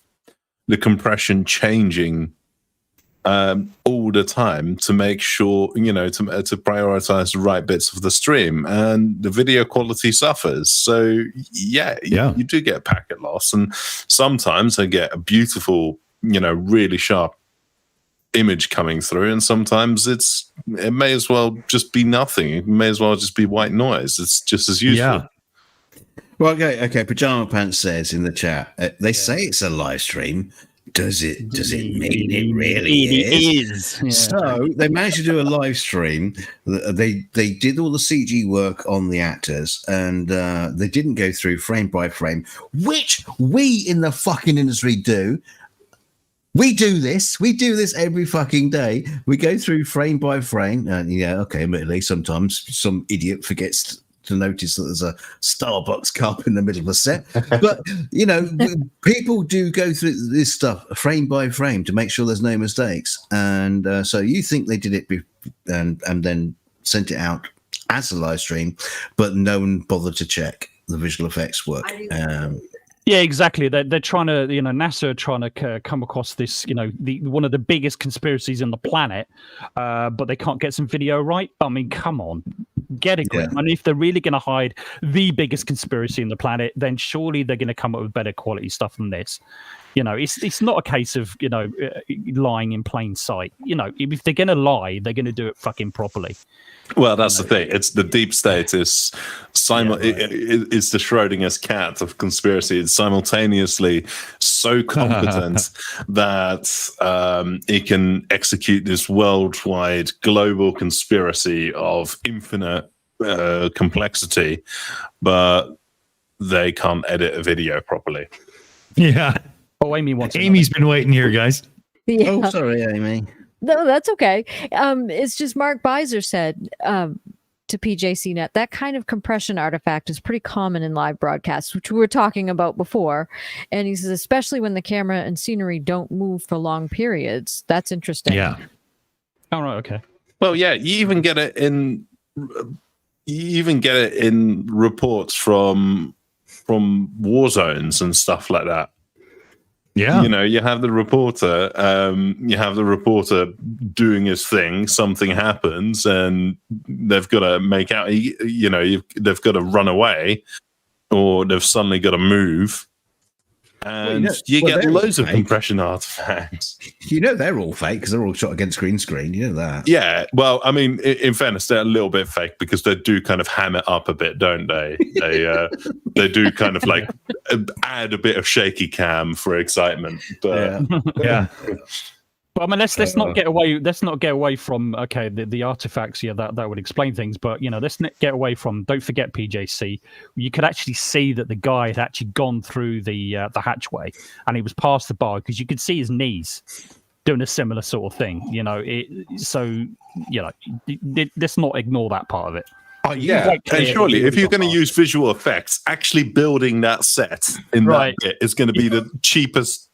the compression changing all the time to make sure, to prioritize the right bits of the stream, and the video quality suffers. So you do get packet loss, and sometimes I get a beautiful, really sharp image coming through, and sometimes it may as well just be nothing. It may as well just be white noise. It's just as useful. Yeah. Well, okay. Pajama Pants says in the chat, they say it's a live stream. Does it mean it really is? Yeah. So they managed to do a live stream. They did all the CG work on the actors, and they didn't go through frame by frame, which we in the fucking industry do. We do this every fucking day. We go through frame by frame, and admittedly, sometimes some idiot forgets to notice that there's a Starbucks cup in the middle of the set, but people do go through this stuff frame by frame to make sure there's no mistakes. And so you think they did it and then sent it out as a live stream, but no one bothered to check the visual effects work. Yeah, exactly. They're trying to, NASA are trying to come across this, one of the biggest conspiracies on the planet, but they can't get some video right. I mean, come on, get a grip. Yeah. I mean, if they're really going to hide the biggest conspiracy on the planet, then surely they're going to come up with better quality stuff than this. It's not a case of, lying in plain sight. If they're going to lie, they're going to do it fucking properly. Well, that's the thing. It's the deep state is it's the Schrodinger's cat of conspiracy. It's simultaneously so competent that it can execute this worldwide global conspiracy of infinite complexity, but they can't edit a video properly. Yeah. Oh, Aimee wants. Amy's been waiting here, guys. Yeah. Oh, sorry, Aimee. No, that's okay. It's just Mark Beiser said to PJCnet, that kind of compression artifact is pretty common in live broadcasts, which we were talking about before. And he says, especially when the camera and scenery don't move for long periods. That's interesting. Yeah. All right. Okay. Well, yeah, you even get it in reports from war zones and stuff like that. Yeah. You have the reporter doing his thing, something happens, and they've got to make out, they've got to run away, or they've suddenly got to move. And you get loads of compression artifacts. They're all fake because they're all shot against green screen. You know that. Yeah. Well, I mean, in fairness, they're a little bit fake because they do kind of ham it up a bit, don't they? They do kind of like add a bit of shaky cam for excitement. But yeah. But I mean, let's not get away. Let's not get away from the artifacts. Yeah, that would explain things. But let's not get away from. Don't forget PJC. You could actually see that the guy had actually gone through the hatchway, and he was past the bar because you could see his knees doing a similar sort of thing. Let's not ignore that part of it. Oh, yeah, and surely if you're going to use visual effects, actually building that set in that bit is going to be the cheapest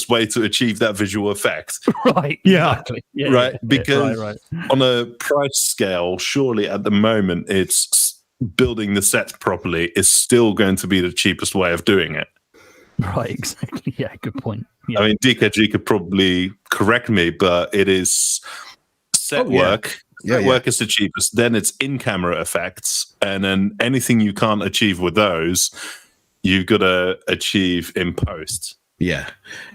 way to achieve that visual effect. Right. Yeah. Exactly. Yeah, right. Yeah. Because on a price scale, surely at the moment, it's building the set properly is still going to be the cheapest way of doing it. Right. Exactly. Yeah. Good point. Yeah. I mean, DKG could probably correct me, but it is set work, work is the cheapest. Then it's in-camera effects, and then anything you can't achieve with those, you've got to achieve in post. Yeah.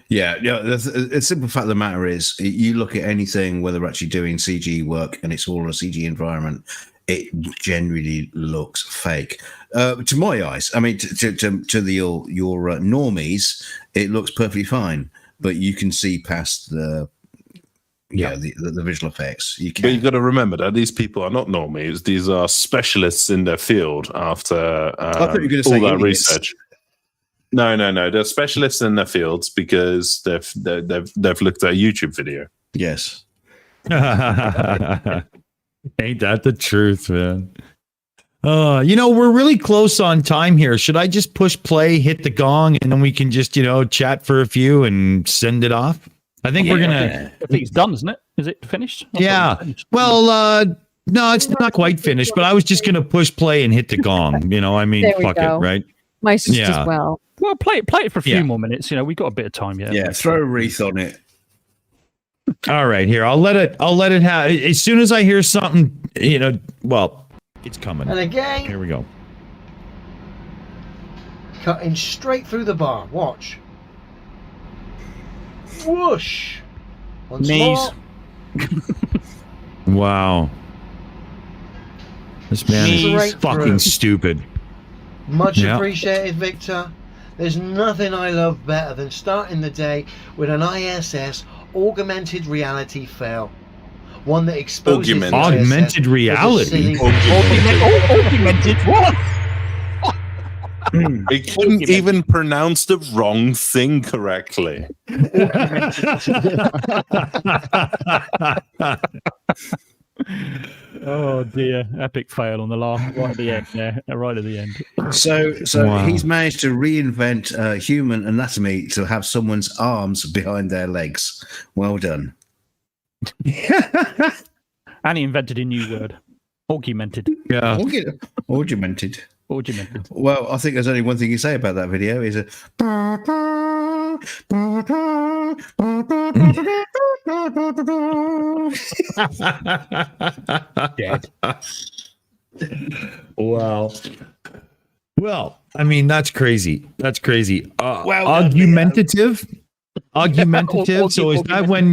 The simple fact of the matter is, you look at anything where they're actually doing CG work and it's all a CG environment, it generally looks fake. To my eyes, I mean, to your normies, it looks perfectly fine, but you can see past the visual effects. But you've got to remember that these people are not normies; these are specialists in their field. After I thought you were going to all say that idiots. research. No. They're specialists in their fields because they've looked at a YouTube video. Yes. Ain't that the truth, man? We're really close on time here. Should I just push play, hit the gong, and then we can just, chat for a few and send it off? I think we're gonna. I think it's done, isn't it? Is it finished? Yeah. Well, no, it's not quite finished, but I was just gonna push play and hit the gong. Fuck it, right? My sister as well. Well, play it for a few more minutes. We've got a bit of time yet. Yeah, throw a wreath on it. All right, here. I'll let it have. As soon as I hear something, it's coming. And again. Here we go. Cutting straight through the bar. Watch. Whoosh. Once Knees. more. Wow. This man is Straight fucking through. stupid. Much Yeah. appreciated, Victor. There's nothing I love better than starting the day with an ISS augmented reality fail. One that exposes the Augmented ISS reality? as a silly- Augmented what? They couldn't even pronounce the wrong thing correctly. Oh dear, epic fail on the last right at the end. Yeah, right at the end. So Wow. he's managed to reinvent human anatomy to have someone's arms behind their legs. Well done. And he invented a new word, augmented. Yeah. Augmented. Augmented. Well, I think there's only one thing you say about that video is Dead. Wow. Well, I mean, that's crazy. That's crazy. Augmentative. Augmentative. So is that when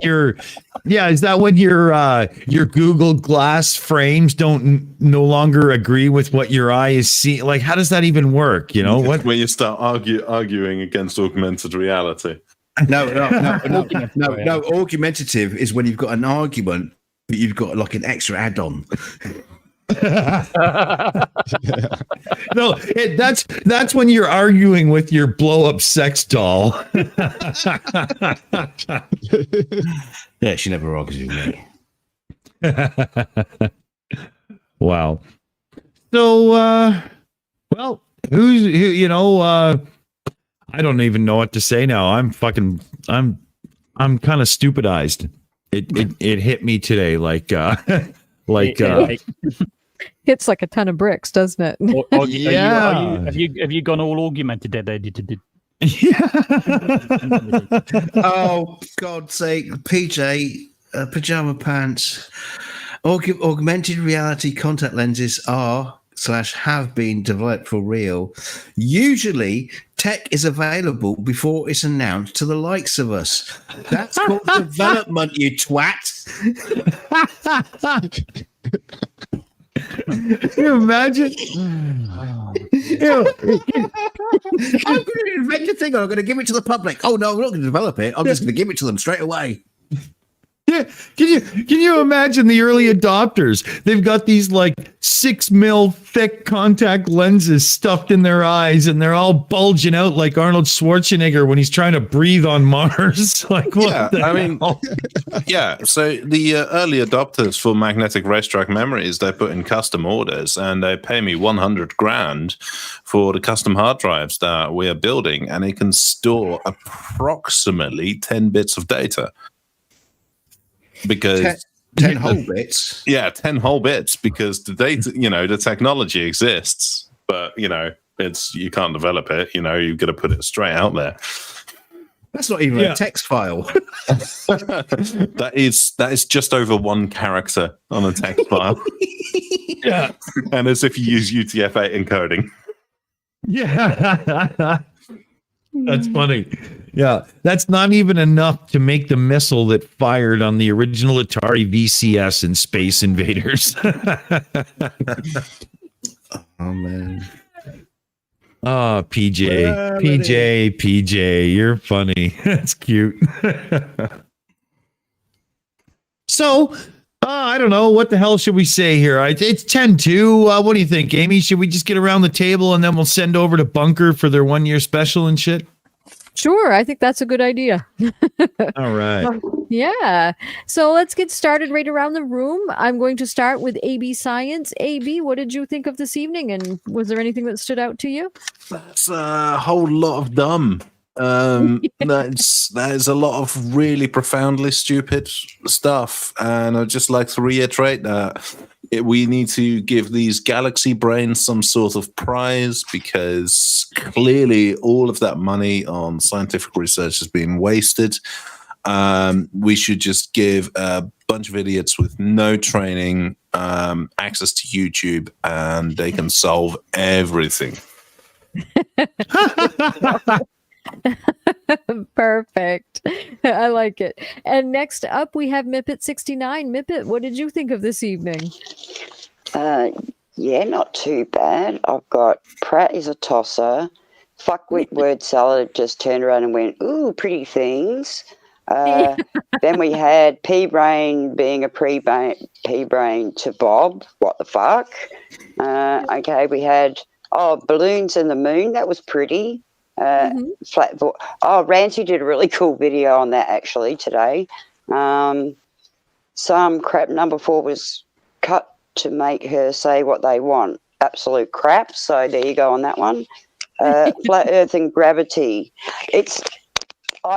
your Google Glass frames don't no longer agree with what your eye is seeing? Like, how does that even work? What? When you start arguing against augmented reality. No. Augmentative is when you've got an argument, but you've got like an extra add-on. No, that's when you're arguing with your blow-up sex doll. Yeah, she never argues with me. Wow. So, I don't even know what to say now. I'm kind of stupidized. It hit me today Hits like a ton of bricks, doesn't it? Have you gone all augmented there? Oh, God's sake, PJ, pajama pants. Augmented reality contact lenses are/have been developed for real. Usually, tech is available before it's announced to the likes of us. That's called development, you twat. Can you imagine? I'm going to invent a thing. I'm going to give it to the public. Oh no, I'm not going to develop it. I'm just going to give it to them straight away. Yeah, can you imagine the early adopters? They've got these like 6 mil thick contact lenses stuffed in their eyes, and they're all bulging out like Arnold Schwarzenegger when he's trying to breathe on Mars. Like, what? Yeah. So the early adopters for magnetic racetrack memories, they put in custom orders, and they pay me $100,000 for the custom hard drives that we are building, and it can store approximately 10 bits of data. Because 10 whole bits. Yeah, 10 whole bits, because the data, the technology exists, but you can't develop it. You've got to put it straight out there. That's not even a text file. that is just over one character on a text file. Yeah. And as if you use UTF-8 encoding. Yeah. That's funny. Yeah. That's not even enough to make the missile that fired on the original Atari VCS in Space Invaders. Oh, man. Oh, PJ, you're funny. That's cute. So, I don't know. What the hell should we say here? It's 10-2. What do you think, Amy? Should we just get around the table and then we'll send over to Bunker for their 1-year special and shit? Sure, I think that's a good idea. All right. Yeah. So let's get started right around the room. I'm going to start with AB Science. AB, what did you think of this evening? And was there anything that stood out to you? That's a whole lot of dumb. That is a lot of really profoundly stupid stuff. And I'd just like to reiterate that we need to give these galaxy brains some sort of prize, because clearly all of that money on scientific research has been wasted. We should just give a bunch of idiots with no training access to YouTube, and they can solve everything. Perfect. I like it. And next up, we have Mipet 69. Mipet, what did you think of this evening? Yeah, not too bad. I've got Pratt is a tosser. Fuckwit word salad just turned around and went, ooh, pretty things. Then we had P-Brain being a P-Brain to Bob. What the fuck? Okay, we had, balloons and the moon. That was pretty. Flat. Ranty did a really cool video on that actually today. Some crap number 4 was cut to make her say what they want. Absolute crap. So there you go on that one. Flat Earth and gravity. I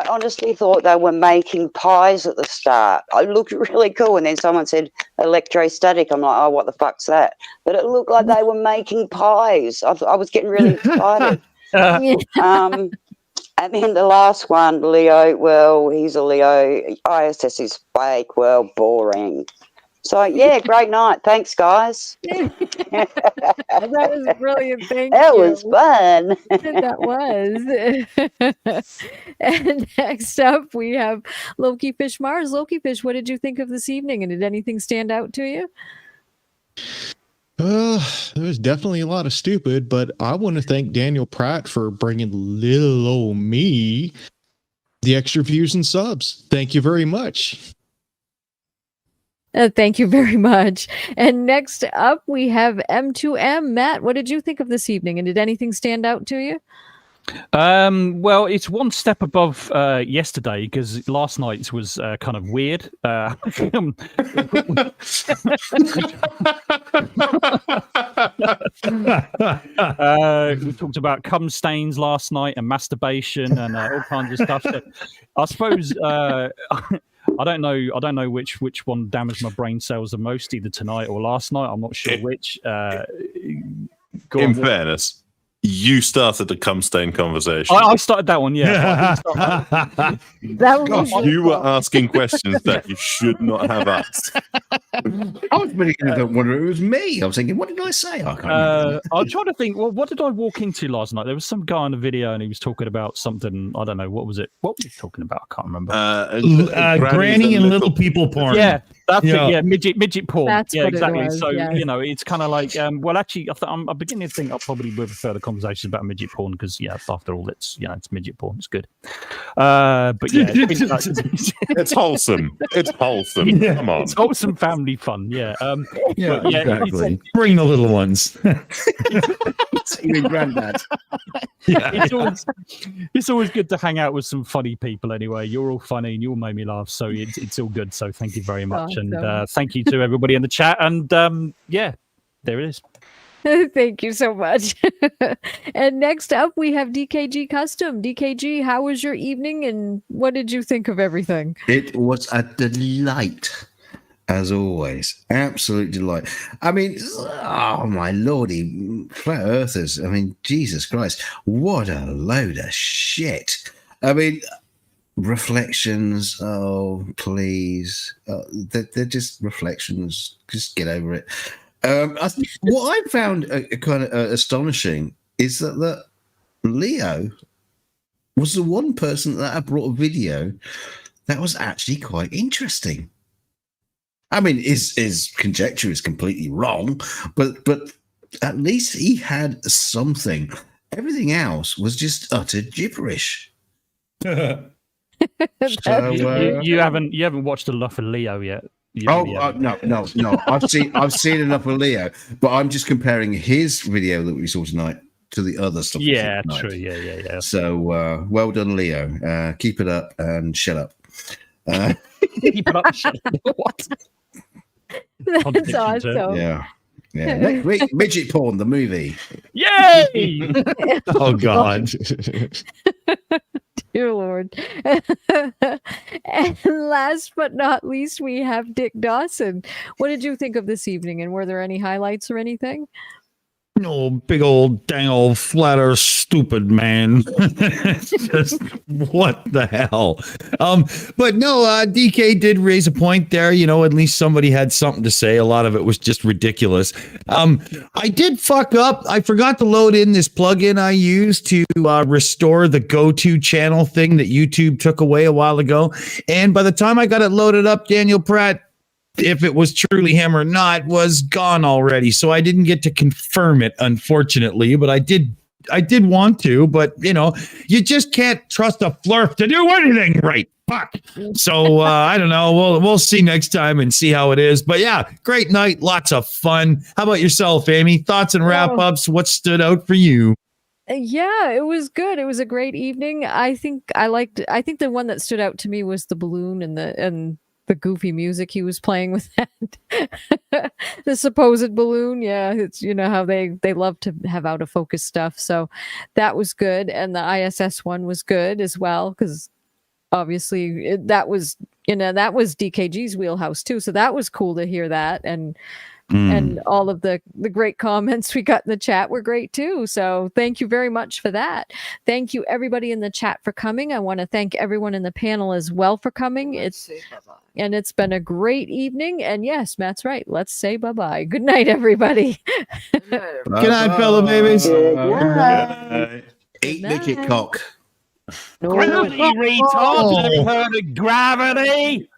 honestly thought they were making pies at the start. It looked really cool, and then someone said electrostatic. I'm like, oh, what the fuck's that? But it looked like they were making pies. I was getting really excited. And then the last one, Leo, well, he's a Leo. ISS is fake. Well, boring. So, yeah, great night. Thanks, guys. That was brilliant. Thank that you. Was fun. That was. And next up, we have Loki Fish Mars. Loki Fish, what did you think of this evening? And did anything stand out to you? There was definitely a lot of stupid, but I want to thank Daniel Pratt for bringing little old me the extra views and subs. Thank you very much. Thank you very much. And next up, we have M2M. Matt, what did you think of this evening? And did anything stand out to you? Well, it's one step above yesterday, because last night's was kind of weird. We talked about cum stains last night and masturbation and all kinds of stuff. So I suppose I don't know which one damaged my brain cells the most, either tonight or last night. I'm not sure which. In fairness, you started the cum stain conversation. I started that one, yeah. You were asking questions that you should not have asked. I was really going to wonder if it was me. I was thinking, what did I say? I can't remember. I'm trying to think, well, what did I walk into last night? There was some guy on the video and he was talking about something. I don't know. What was it? What was he talking about? I can't remember. Granny and little people porn. Yeah. That's it. Yeah, midget porn. That's yeah, what it exactly. was, So yes. it's kind of like, well, actually, I'm beginning to think I probably would prefer the conversation about midget porn, because after all, it's midget porn. It's good. But yeah, it's wholesome. It's wholesome. Yeah. Come on, it's wholesome family fun. Yeah. Yeah, but exactly. Bring the little ones. Even granddad. It's always good to hang out with some funny people. Anyway, you're all funny and you all made me laugh, so it's all good. So thank you very much. Awesome. And thank you to everybody in the chat. And there it is. Thank you so much. And next up, we have DKG Custom. DKG, how was your evening and what did you think of everything? It was a delight, as always. Absolute delight. I mean, oh my lordy, flat earthers. I mean, Jesus Christ, what a load of shit. I mean, reflections. Oh, please. They're just reflections. Just get over it. What I found kind of astonishing is that Leo was the one person that I brought a video that was actually quite interesting. I mean, his conjecture is completely wrong, but at least he had something. Everything else was just utter gibberish. You haven't watched enough of Leo yet. No. I've seen enough of Leo, but I'm just comparing his video that we saw tonight to the other stuff. Yeah, true. Yeah. So well done, Leo. Keep it up and shut up. Keep it up. Shut up. What? That's awesome. Yeah. Next week, midget porn, the movie. Yay! Oh God. Dear Lord. And last but not least, we have Dick Dawson. What did you think of this evening, and were there any highlights or anything? No, big old dang old flat earth stupid man. Just what the hell? But no, DK did raise a point there. You know, at least somebody had something to say. A lot of it was just ridiculous. I did fuck up. I forgot to load in this plugin I used to restore the go-to channel thing that YouTube took away a while ago. And by the time I got it loaded up, Daniel Pratt, if it was truly him or not, was gone already. So I didn't get to confirm it, unfortunately, but I did want to, but you know, you just can't trust a flurf to do anything right. Fuck. So I don't know. We'll see next time and see how it is. But yeah, great night. Lots of fun. How about yourself, Aimee? Thoughts and wrap ups? What stood out for you? Yeah, it was good. It was a great evening. I think the one that stood out to me was the balloon and the goofy music he was playing with that. The supposed balloon. Yeah, it's, you know how they love to have out of focus stuff. So that was good. And the ISS one was good as well, because obviously that was DKG's wheelhouse too. So that was cool to hear that. And all of the great comments we got in the chat were great too. So thank you very much for that. Thank you everybody in the chat for coming. I want to thank everyone in the panel as well for coming. It's been a great evening. And yes, Matt's right. Let's say bye-bye. Good night, everybody. Good night, fellow babies. Eat midget cock. Gravity, retard. Never heard of gravity.